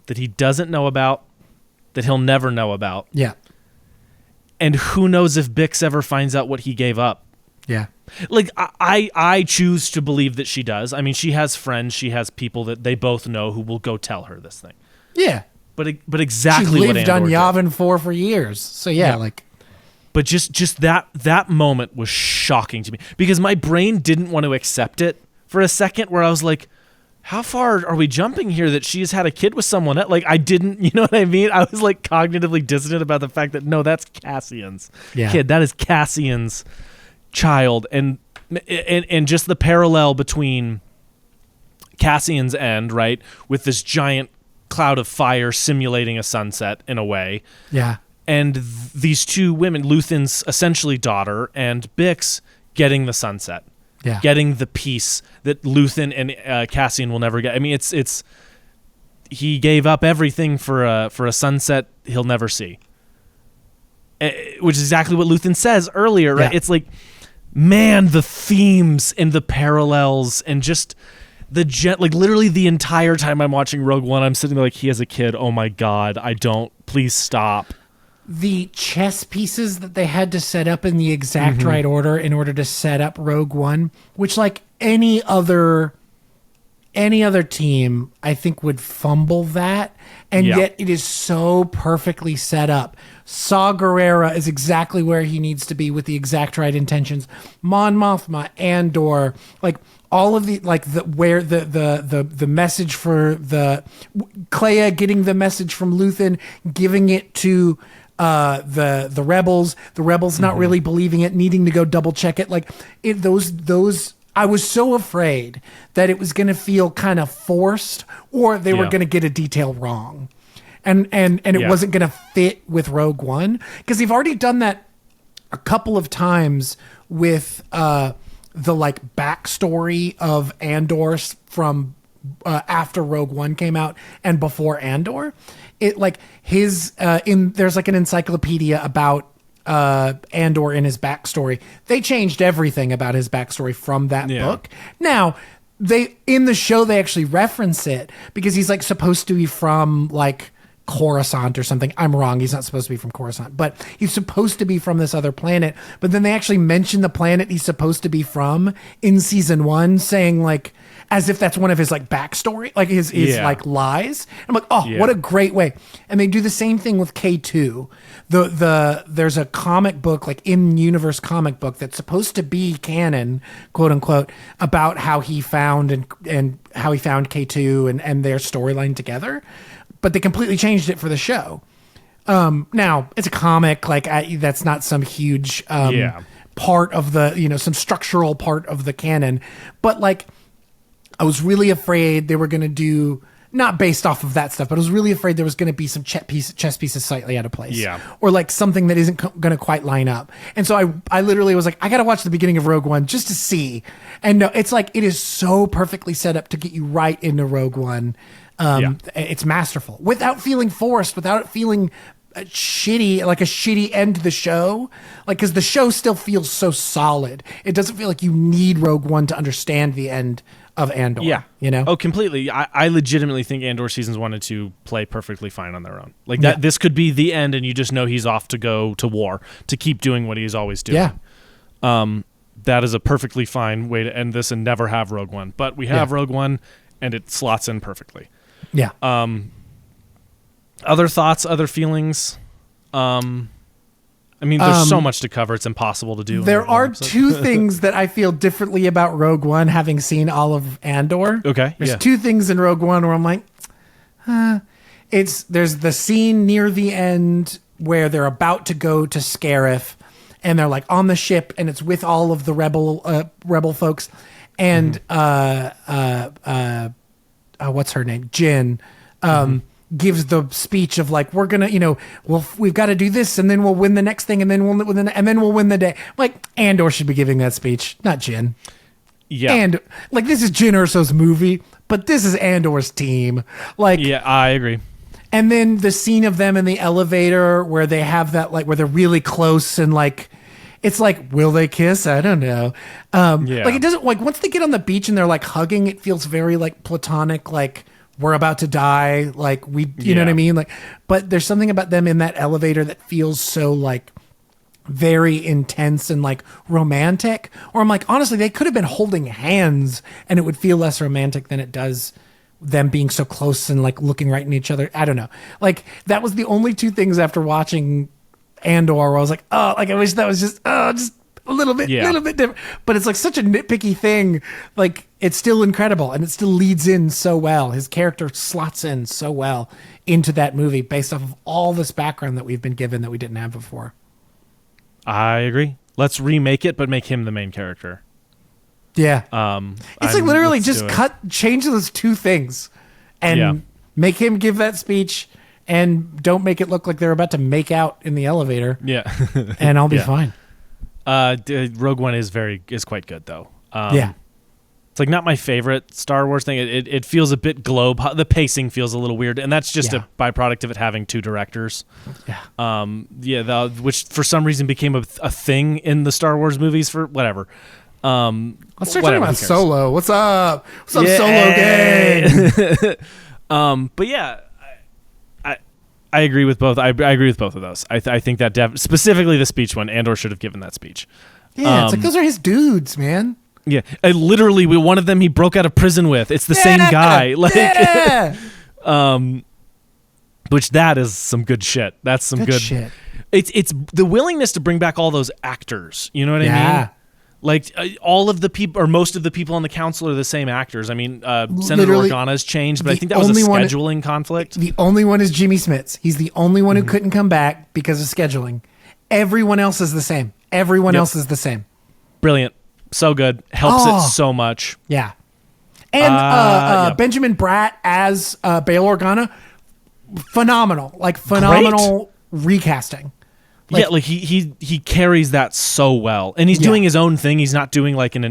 that he doesn't know about, that he'll never know about. Yeah. And who knows if Bix ever finds out what he gave up. Yeah. Like, I choose to believe that she does. I mean, she has friends. She has people that they both know who will go tell her this thing. Yeah. But exactly what Andor did. She lived on did. Yavin 4 for years. So, yeah, like... But just that moment was shocking to me. Because my brain didn't want to accept it for a second, where I was like, how far are we jumping here that she's had a kid with someone else? Like, I didn't, you know what I mean? I was, like, cognitively dissonant about the fact that, no, that's Cassian's kid. That is Cassian's child. And just the parallel between Cassian's end, right, with this giant cloud of fire simulating a sunset in a way. Yeah. And these two women, Luthen's essentially daughter and Bix, getting the sunset. Yeah. Getting the peace that Luthen and Cassian will never get. I mean, it's he gave up everything for a sunset he'll never see. Which is exactly what Luthen says earlier, right? Yeah. It's like, man, the themes and the parallels and just like literally the entire time I'm watching Rogue One, I'm sitting there like, he has a kid. Oh my God, please stop. The chess pieces that they had to set up in the exact right order in order to set up Rogue One, which like any other team, I think would fumble that. And yet it is so perfectly set up. Saw Gerrera is exactly where he needs to be with the exact right intentions. Mon Mothma, Andor, like all of the the message for the Clea getting the message from Luthen, giving it to the rebels not really believing it, needing to go double check it. Like those I was so afraid that it was going to feel kind of forced, or they were going to get a detail wrong, and it wasn't going to fit with Rogue One, because they've already done that a couple of times with the like backstory of Andor from after Rogue One came out and before Andor. It like his there's like an encyclopedia about Andor in his backstory. They changed everything about his backstory from that book. Now, in the show they actually reference it because he's like supposed to be from like Coruscant or something. I'm wrong. He's not supposed to be from Coruscant, but he's supposed to be from this other planet. But then they actually mention the planet he's supposed to be from in season 1, saying like, as if that's one of his like backstory, like his like lies. I'm like, what a great way. And they do the same thing with K2. There's a comic book, like in-universe comic book that's supposed to be canon, quote unquote, about how he found and how he found K2 and their storyline together. But they completely changed it for the show. Now it's a comic, like that's not some huge part of the, some structural part of the canon, but like, I was really afraid they were going to do, not based off of that stuff, but I was really afraid there was going to be some chess pieces slightly out of place. Yeah. Or like something that isn't going to quite line up. And so I literally was like, I got to watch the beginning of Rogue One just to see. And no, it's like, it is so perfectly set up to get you right into Rogue One. It's masterful without feeling forced, without it feeling shitty, like a shitty end to the show. Like, because the show still feels so solid. It doesn't feel like you need Rogue One to understand the end of Andor. Yeah. Oh, completely. I legitimately think Andor seasons 1 and 2 play perfectly fine on their own. Like that, this could be the end and you just know he's off to go to war to keep doing what he's always doing. Yeah. That is a perfectly fine way to end this and never have Rogue One. But we have Rogue One and it slots in perfectly. Yeah. Other thoughts, other feelings? I mean, there's so much to cover. It's impossible to do. There are two things that I feel differently about Rogue One, having seen all of Andor. Okay. There's two things in Rogue One where I'm like, there's the scene near the end where they're about to go to Scarif and they're like on the ship and it's with all of the rebel folks and what's her name? Jyn. Gives the speech of like, we're gonna, we've got to do this, and then we'll win the next thing, and then we'll win the day. Like, Andor should be giving that speech, not Jyn. Yeah, and like, this is Jyn Erso's movie, but this is Andor's team. Like, yeah, I agree. And then the scene of them in the elevator where they have that, like, where they're really close and like, it's like, will they kiss? I don't know. Like, it doesn't, like, once they get on the beach and they're like hugging, it feels very like platonic, like we're about to die. Like you know what I mean? Like, but there's something about them in that elevator that feels so like very intense and like romantic. Or I'm like, honestly, they could have been holding hands and it would feel less romantic than it does them being so close and like looking right in each other. I don't know. Like that was the only two things after watching Andor where I was like, oh, like I wish that was just a little bit different. But it's like such a nitpicky thing. Like it's still incredible and it still leads in so well. His character slots in so well into that movie based off of all this background that we've been given that we didn't have before. I agree. Let's remake it, but make him the main character. Yeah. It's like literally just change those two things and make him give that speech and don't make it look like they're about to make out in the elevator. Yeah. And I'll be fine. Rogue One is quite good though. It's like not my favorite Star Wars thing. It feels a bit globe. The pacing feels a little weird, and that's just a byproduct of it having two directors. Yeah. Which for some reason became a thing in the Star Wars movies for whatever. Let's start talking about Solo. What's up? What's up, Solo gang? But yeah, I agree with both. I agree with both of those. I think that specifically the speech one, Andor should have given that speech. Yeah, it's like those are his dudes, man. Yeah, literally, one of them he broke out of prison with. It's the same guy. Like, which that is some good shit. That's some good shit. It's the willingness to bring back all those actors. You know what I mean? Like all of the people, or most of the people on the council are the same actors. I mean, Senator Organa's changed, but I think that was a scheduling conflict. The only one is Jimmy Smits. He's the only one who couldn't come back because of scheduling. Everyone else is the same. Everyone else is the same. Brilliant. So good. Helps it so much. Yeah. And Benjamin Bratt as Bail Organa, phenomenal. Like, phenomenal recasting. Like he carries that so well. And he's doing his own thing. He's not doing like an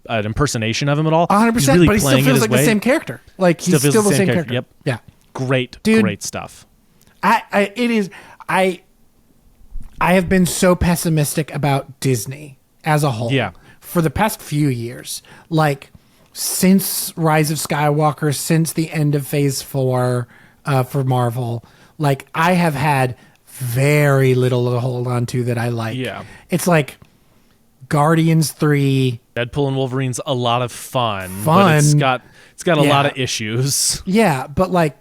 impersonation of him at all. 100%, he's really but he still feels like the same character. Like, he's still the same character. Yep. Yeah. Great stuff. I have been so pessimistic about Disney as a whole. Yeah. For the past few years, like since Rise of Skywalker, since the end of Phase 4 for Marvel, like I have had very little to hold on to that I like. Yeah. It's like Guardians 3. Deadpool and Wolverine's a lot of fun. But it's got a lot of issues. Yeah, but like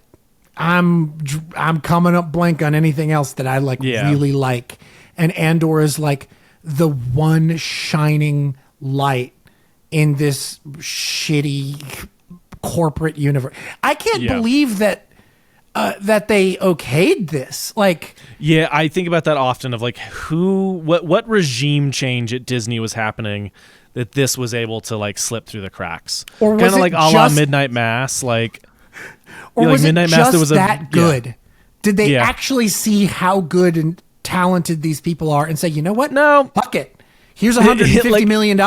I'm coming up blank on anything else that I really like. And Andor is like the one shining light in this shitty corporate universe. I can't believe that they okayed this. Like, yeah, I think about that often of like what regime change at Disney was happening that this was able to like slip through the cracks. Or kind of like a la Midnight Mass, like, or was like Midnight Mass, there was that good? Yeah. Did they actually see how good and talented these people are and say, you know what? No, fuck it. Here's $150 million.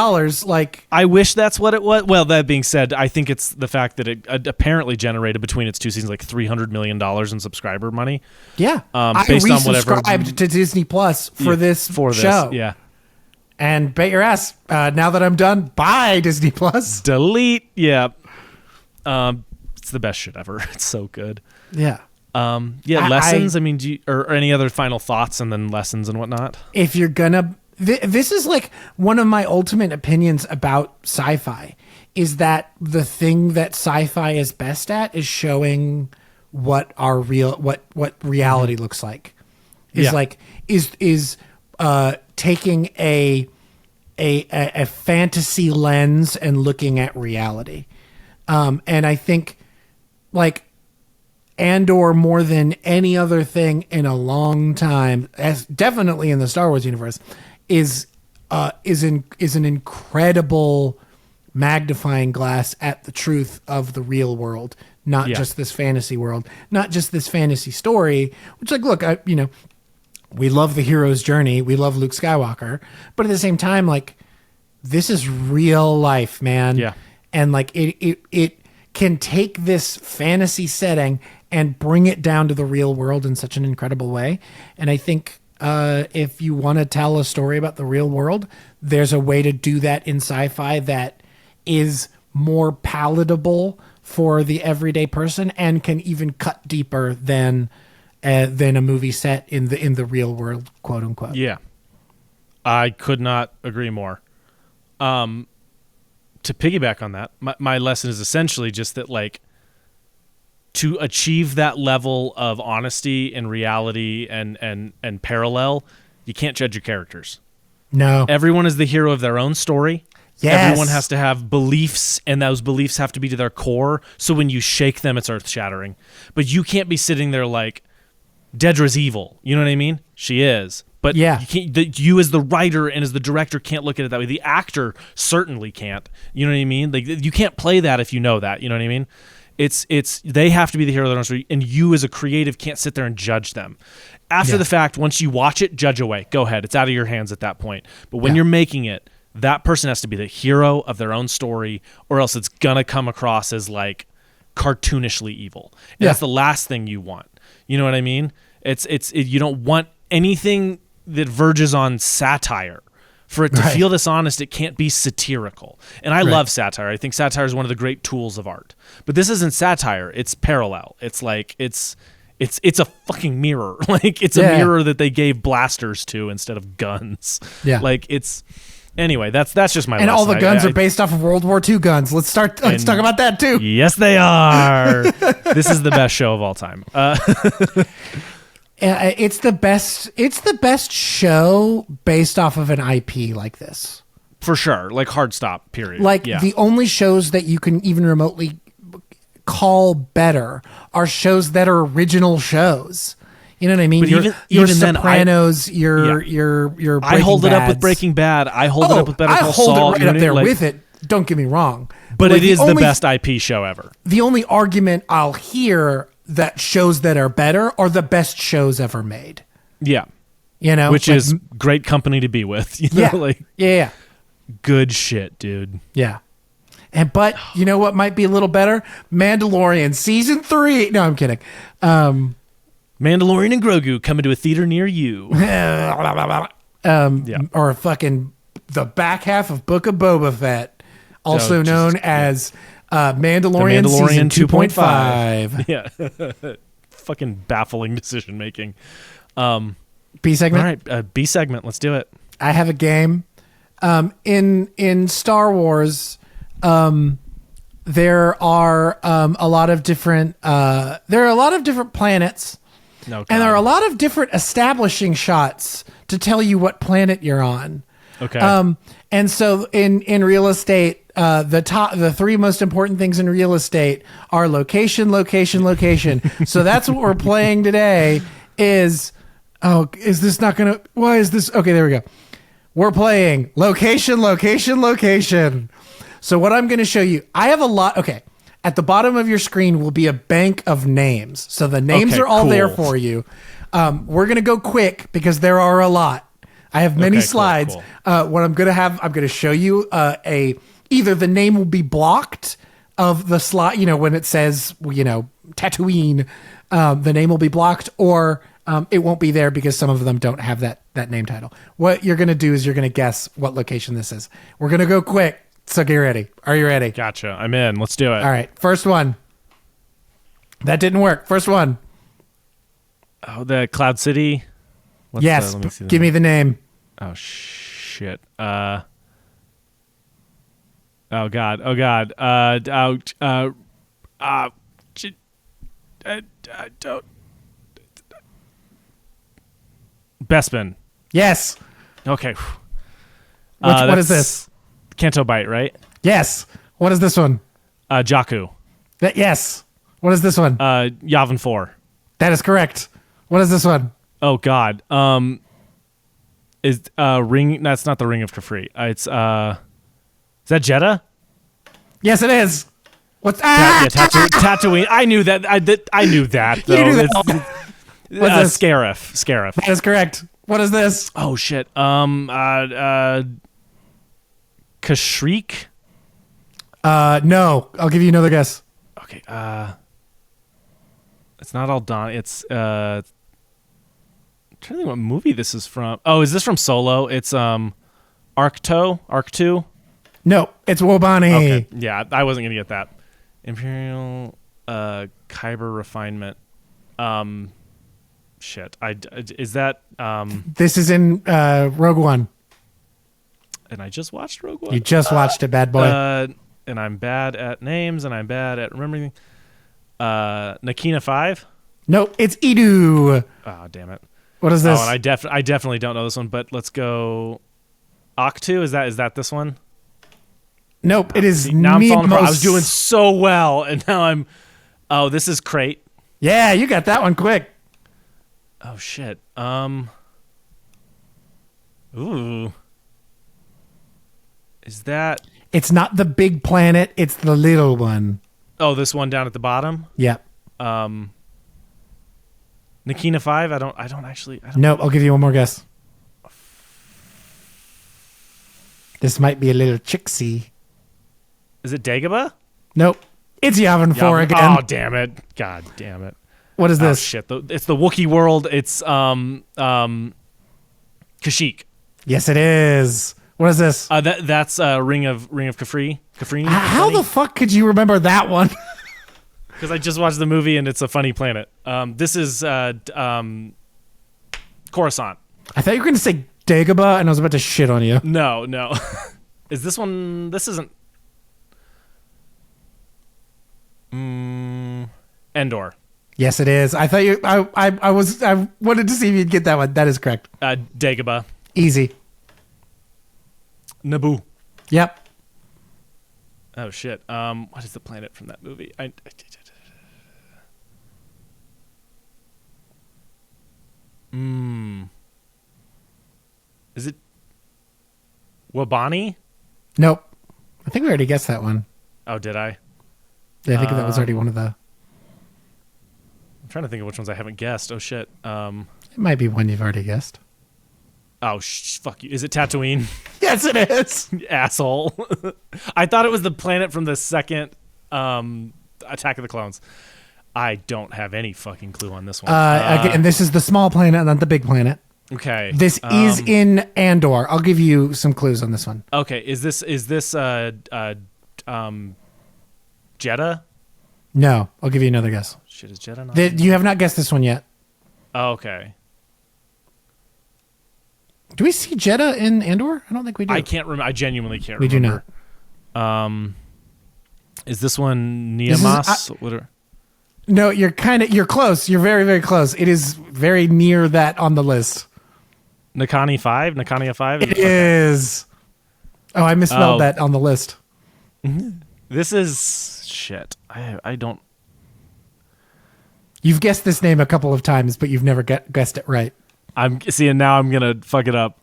Like, I wish that's what it was. Well, that being said, I think it's the fact that it apparently generated between its two seasons like $300 million in subscriber money. Yeah, based on whatever. I resubscribed to Disney Plus for this show. Yeah, and bet your ass. Now that I'm done, buy Disney Plus. Delete. Yeah, it's the best shit ever. It's so good. Yeah. Lessons. I mean, or any other final thoughts, and then lessons and whatnot. If you're gonna. This is like one of my ultimate opinions about sci-fi is that the thing that sci-fi is best at is showing what reality looks like. Is taking a fantasy lens and looking at reality. And I think like Andor more than any other thing in a long time, as definitely in the Star Wars universe, is an incredible magnifying glass at the truth of the real world, not just this fantasy world, not just this fantasy story. Which, like, look, we love the hero's journey, we love Luke Skywalker, but at the same time, like, this is real life, man. Yeah, and like it can take this fantasy setting and bring it down to the real world in such an incredible way, and I think. If you want to tell a story about the real world, there's a way to do that in sci-fi that is more palatable for the everyday person and can even cut deeper than a movie set in the real world, quote unquote. Yeah, I could not agree more. To piggyback on that, my lesson is essentially just that, like, to achieve that level of honesty and reality and parallel, you can't judge your characters. No. Everyone is the hero of their own story. Yes. Everyone has to have beliefs, and those beliefs have to be to their core. So when you shake them, it's earth-shattering. But you can't be sitting there like, Dedra's evil. You know what I mean? She is. But yeah. You as the writer and as the director can't look at it that way. The actor certainly can't. You know what I mean? Like, you can't play that if you know that. You know what I mean? It's they have to be the hero of their own story, and you as a creative can't sit there and judge them. After the fact, once you watch it, judge away. Go ahead. It's out of your hands at that point. But when you're making it, that person has to be the hero of their own story, or else it's gonna come across as like cartoonishly evil. And that's the last thing you want. You know what I mean? You don't want anything that verges on satire. For it to feel dishonest, it can't be satirical. And I love satire. I think satire is one of the great tools of art. But this isn't satire. It's parallel. It's like it's a fucking mirror. Like, it's a mirror that they gave blasters to instead of guns. Yeah. Like, it's anyway. That's just my. And lesson. all the guns are based off of World War II guns. Let's talk about that too. Yes, they are. This is the best show of all time. It's the best show based off of an IP like this. For sure. Like, hard stop, period. Like, the only shows that you can even remotely call better are shows that are original shows. You know what I mean? But your even Sopranos, then, your Breaking I hold it up with Bads. Breaking Bad. I hold it up with Better Call Saul. I hold it right up there with it. Don't get me wrong. But it is the best IP show ever. The only argument I'll hear that shows that are better are the best shows ever made. Yeah. You know? Which is great company to be with. You know? Yeah. Good shit, dude. Yeah. But you know what might be a little better? Mandalorian season 3. No, I'm kidding. Mandalorian and Grogu coming to a theater near you. Or fucking the back half of Book of Boba Fett, also known as Mandalorian season 2.5. Yeah. Fucking baffling decision making. B segment? All right, B segment. Let's do it. I have a game. In Star Wars, there are a lot of different planets, and there are a lot of different establishing shots to tell you what planet you're on. Okay. And so in real estate, the three most important things in real estate are location, location, location. So that's what we're playing today. Is this not gonna? Why is this? Okay, there we go. We're playing location, location, location. So what I'm going to show you, I have a lot. Okay. At the bottom of your screen will be a bank of names. So the names are all there for you. We're going to go quick because there are a lot. I have many slides. Cool. What I'm going to have, I'm going to show you either the name will be blocked of the slide, when it says, Tatooine, the name will be blocked, or it won't be there because some of them don't have that name title. What you're going to do is you're going to guess what location this is. We're going to go quick. So get ready. Are you ready? Gotcha. I'm in. Let's do it. All right. First one. That didn't work. First one. Oh, the Cloud City? Yes. Give me the name. Oh, shit. Oh, God. Oh, God. Don't. Bespin. Yes. Okay. What is this? Canto Bite, right? Yes. What is this one? Jakku. Yes. What is this one? Yavin 4. That is correct. What is this one? Oh God. Is Ring? That's not the Ring of Kafri. It's is that Jeddah? Yes, it is. What's Tatooine. I knew that. I knew that though. You knew that. What's this? Scarif. That is correct. What is this? Oh shit. Kashyyyk? No. I'll give you another guess. Okay. It's not Aldani. It's I'm trying to think what movie this is from. Oh, is this from Solo? It's Arc 2? No, it's Wobani. Okay. Yeah, I wasn't gonna get that. Imperial Kyber refinement. Shit. Is that This is in Rogue One. and I just watched Rogue One. You just watched it, bad boy. And I'm bad at names and I'm bad at remembering. Nakina 5? Nope, it's Edu. Oh, damn it. What is this? Oh, and I definitely don't know this one, but let's go Octu. Is that this one? Nope, it is Now I'm falling apart. I Needmos. was doing so well, and now I'm. Oh, this is Crate. Yeah, you got that one quick. Oh shit. Ooh. Is that? It's not the big planet, it's the little one. Oh, this one down at the bottom. Yep. Nakina 5. I don't actually. Nope, I'll give you one more guess. This might be a little tricksy. Is it Dagobah? Nope. It's Yavin 4 again. Oh, damn it. God damn it. What is this? Oh, shit. It's the Wookiee world. It's Kashyyyk. Yes, it is. What is this? That's Ring of Kafri. How the fuck could you remember that one? Because I just watched the movie and it's a funny planet. This is Coruscant. I thought you were going to say Dagobah, and I was about to shit on you. No. Is this one? This isn't. Andor. Yes, it is. I thought you. I wanted to see if you'd get that one. That is correct. Dagobah. Easy. Naboo. Yep. Oh shit. What is the planet from that movie? Is it Wabani? Nope. I think we already guessed that one. Oh, did I? Yeah, I think that was already one of the. I'm trying to think of which ones I haven't guessed. Oh shit. It might be one you've already guessed. Oh fuck you. Is it Tatooine? Yes, it is. Asshole. I thought it was the planet from the second Attack of the Clones. I don't have any fucking clue on this one. Again, this is the small planet, not the big planet. Okay. This is in Andor. I'll give you some clues on this one. Okay. Is this Jeddah? No, I'll give you another guess. Shit, is Jeddah not? You have not guessed this one yet. Oh, okay. Do we see Jeddah in Andor? I don't think we do. I can't remember. I genuinely can't we remember. We do not. Is this one Niamas? No, you're close. You're very, very close. It is very near that on the list. Nakania 5? It is. Oh, I misspelled that on the list. This is shit. I don't. You've guessed this name a couple of times, but you've never guessed it right. I'm seeing now. I'm gonna fuck it up.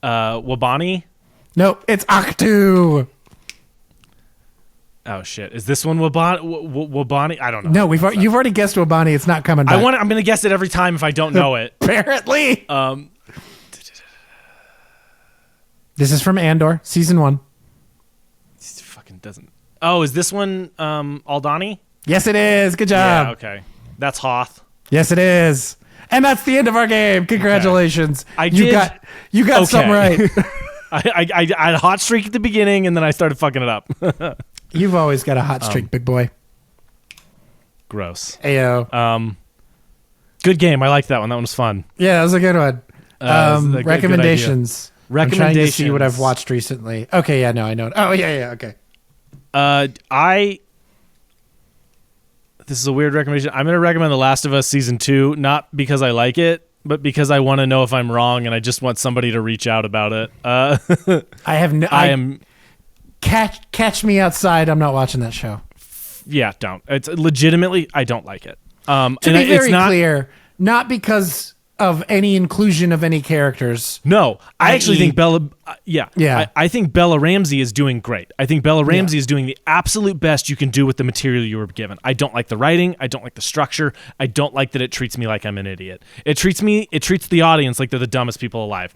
Wabani? Nope, it's Octu. Oh shit! Is this one Wabani? I don't know. No, you've already guessed Wabani. It's not coming back. I'm gonna guess it every time if I don't know it. Apparently. This is from Andor, season 1. It fucking doesn't. Oh, is this one Aldani? Yes, it is. Good job. Yeah. Okay. That's Hoth. Yes, it is. And that's the end of our game. Congratulations. Okay. You got something right. I had a hot streak at the beginning, and then I started fucking it up. You've always got a hot streak, big boy. Gross. Ayo. Good game. I liked that one. That one was fun. Yeah, that was a good one. Recommendations. I'm trying to see what I've watched recently. Okay, yeah, no, I know it. Oh, yeah, okay. This is a weird recommendation. I'm going to recommend The Last of Us Season 2, not because I like it, but because I want to know if I'm wrong, and I just want somebody to reach out about it. Catch Me Outside. I'm not watching that show. Yeah, don't. It's legitimately, I don't like it. To be very clear, not because of any inclusion of any characters. No, I actually think Bella. Yeah. I think Bella Ramsey is doing great. I think Bella Ramsey is doing the absolute best you can do with the material you were given. I don't like the writing. I don't like the structure. I don't like that it treats me like I'm an idiot. It treats the audience like they're the dumbest people alive.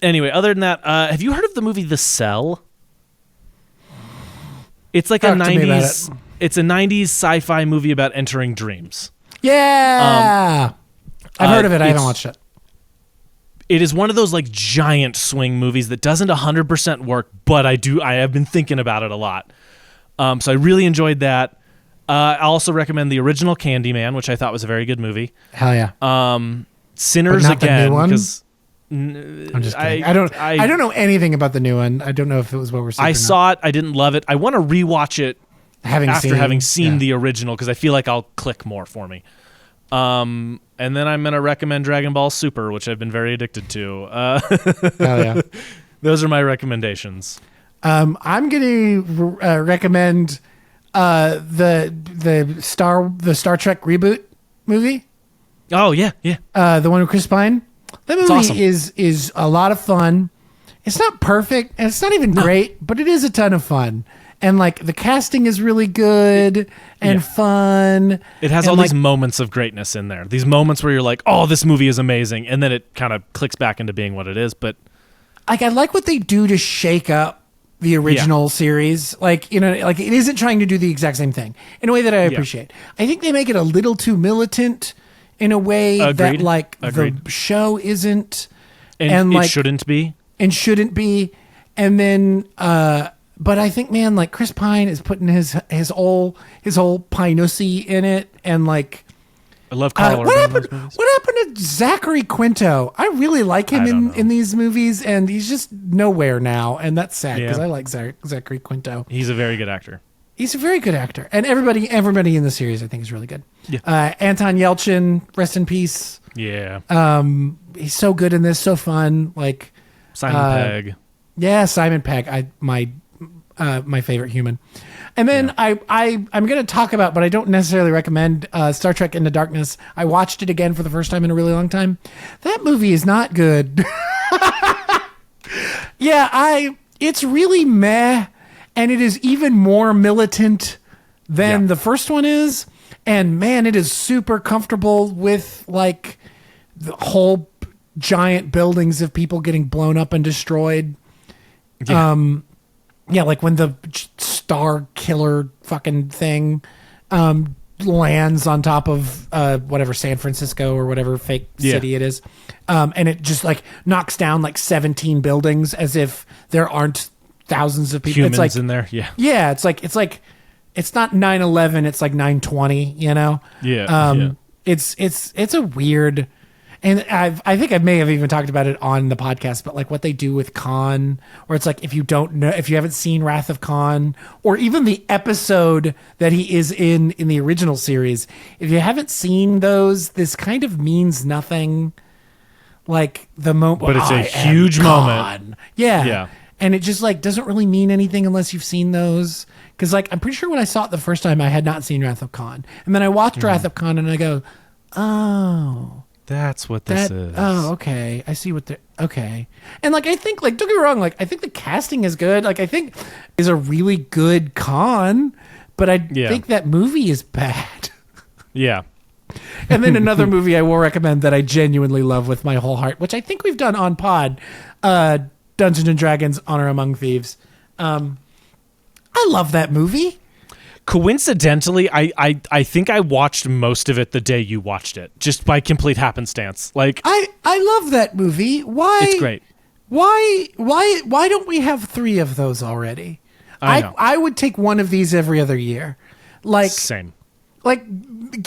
Anyway, other than that, have you heard of the movie The Cell? It's like a 90s. It's a 90s sci-fi movie about entering dreams. Yeah. I've heard of it. I haven't watched it. it is one of those like giant swing movies that doesn't 100% work, but I have been thinking about it a lot. So I really enjoyed that. I also recommend the original Candyman, which I thought was a very good movie. Hell yeah. Sinners But not the again, new one? because I'm just kidding. I don't know anything about the new one. I don't know if it was what we're saying. I saw it. I didn't love it. I want to rewatch it after having seen the original, because I feel like I'll click more for me. And then I'm going to recommend Dragon Ball Super, which I've been very addicted to. Hell yeah. Those are my recommendations. I'm going to recommend the Star Trek reboot movie. Oh yeah, yeah. The one with Chris Pine. That movie awesome. is a lot of fun. It's not perfect, and it's not even great, but it is a ton of fun. And like the casting is really good and fun. It has all these moments of greatness in there. These moments where you're like, "Oh, this movie is amazing," and then it kind of clicks back into being what it is. But like, I like what they do to shake up the original series. Like, you know, like it isn't trying to do the exact same thing in a way that I appreciate. I think they make it a little too militant in a way that like the show isn't, and like, it shouldn't be, and then but I think, man, like Chris Pine is putting his whole Pinussy in it, and like I love Carl what happened to Zachary Quinto? I really like him in these movies, and he's just nowhere now, and that's sad because I like Zachary Quinto. He's a very good actor. He's a very good actor, and everybody in the series I think is really good. Yeah. Anton Yelchin, rest in peace. Yeah. He's so good in this, so fun. Like Simon Pegg. Yeah, Simon Pegg. My favorite human. And then I'm going to talk about, but I don't necessarily recommend Star Trek Into Darkness. I watched it again for the first time in a really long time. That movie is not good. It's really meh. And it is even more militant than the first one is. And man, it is super comfortable with like the whole giant buildings of people getting blown up and destroyed. Like when the star killer fucking thing lands on top of whatever San Francisco or whatever fake city it is. And it just like knocks down like 17 buildings as if there aren't thousands of people. Humans it's like, in there, it's like it's not 9/11, it's like 9/20, you know. It's a weird, and I think I may have even talked about it on the podcast, but like what they do with Khan, where it's like if you haven't seen Wrath of Khan, or even the episode that he is in the original series, if you haven't seen those, this kind of means nothing. Like the moment, but it's a huge moment. Yeah. And it just like doesn't really mean anything unless you've seen those. Because like I'm pretty sure when I saw it the first time, I had not seen Wrath of Khan, and then I watched Wrath of Khan, and I go, "Oh, that's what this is." Oh, okay, I see what they're okay. And like I think, like don't get me wrong, like I think the casting is good. Like I think is a really good Khan, but I think that movie is bad. Yeah. And then another movie I will recommend that I genuinely love with my whole heart, which I think we've done on pod. Dungeons and Dragons: Honor Among Thieves. I love that movie. Coincidentally, I think I watched most of it the day you watched it, just by complete happenstance. Like I love that movie. Why? It's great. Why don't we have 3 of those already? I would take one of these every other year. Like same. Like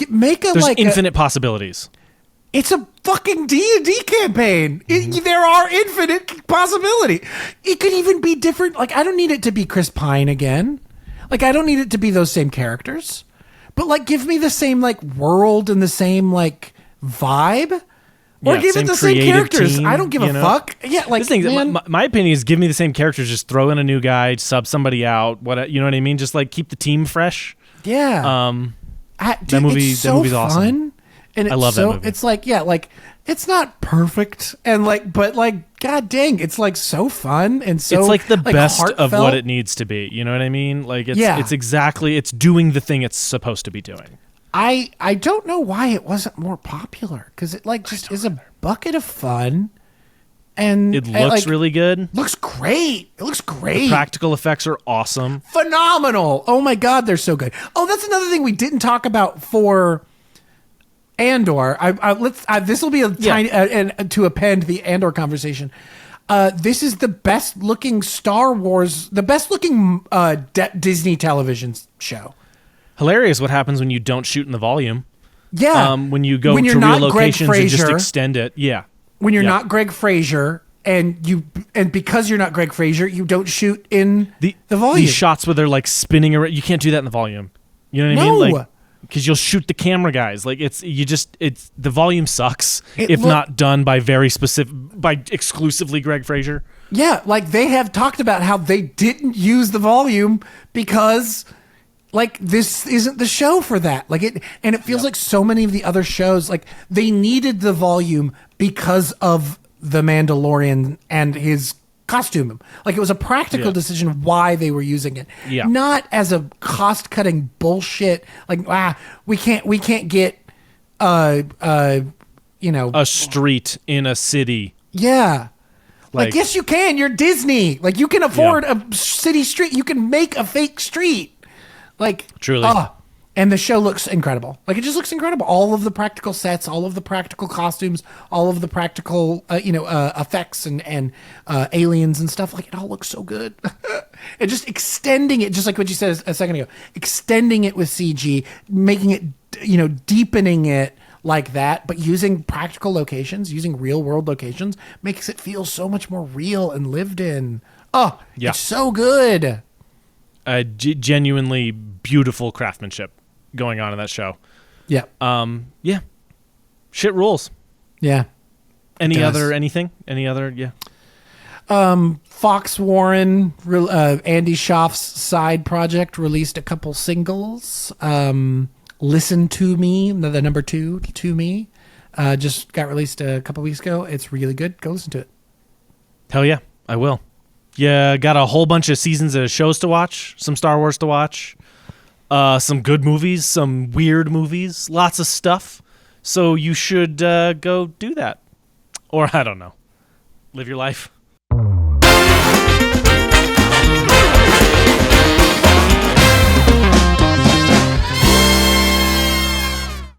make a There's like infinite possibilities. It's a fucking D&D campaign. There are infinite possibility. It could even be different. Like, I don't need it to be Chris Pine again. Like, I don't need it to be those same characters. But, like, give me the same, like, world and the same, like, vibe. Or give it the same characters. Team, I don't give a fuck. Yeah, like, this thing, my opinion is give me the same characters. Just throw in a new guy, sub somebody out. You know what I mean? Just, like, keep the team fresh. Yeah. Dude, that movie's awesome. Fun. And I love that movie. It's like, like it's not perfect, and like, but like, god dang, it's like so fun and so. It's like the best heartfelt. of what it needs to be. You know what I mean? Like, it's doing the thing it's supposed to be doing. I don't know why it wasn't more popular, because it like just is a bucket of fun, and it looks really good. Looks great. It looks great. The practical effects are awesome. Phenomenal. Oh my god, they're so good. Oh, that's another thing we didn't talk about for Andor. This will be a tiny and to append the Andor conversation. This is the best looking Star Wars, the best looking Disney television show. Hilarious what happens when you don't shoot in the volume. Yeah. When you go to real locations and just extend it. Yeah. When you're not Greg Fraser and because you're not Greg Fraser, you don't shoot in the volume. These shots where they're like spinning around, you can't do that in the volume. You know what I mean? Like, because you'll shoot the camera guys. Like it's the volume sucks if not done by exclusively Greg Fraser. Yeah, like they have talked about how they didn't use the volume because like this isn't the show for that. Like it feels like so many of the other shows, like they needed the volume because of the Mandalorian and his costume. Like it was a practical decision why they were using it, not as a cost-cutting bullshit. Like we can't get a street in a city. Yeah. Like yes, you can. You're Disney. Like you can afford a city street. You can make a fake street. Like truly. And the show looks incredible. Like it just looks incredible. All of the practical sets, all of the practical costumes, all of the practical effects and aliens and stuff. Like it all looks so good. And just extending it, just like what you said a second ago, extending it with CG, making it, deepening it like that, but using practical locations, using real world locations, makes it feel so much more real and lived in. Oh, yeah. It's so good. Genuinely beautiful craftsmanship going on in that show. Yeah. Yeah. Shit rules. Yeah. Any other? Yeah. Fox Warren, Andy Schaaf's side project, released a couple singles. Listen to Me, the number 2 to Me, just got released a couple weeks ago. It's really good. Go listen to it. Hell yeah, I will. Yeah, got a whole bunch of seasons of shows to watch, some Star Wars to watch, some good movies, some weird movies, lots of stuff. So you should go do that. Or I don't know. Live your life.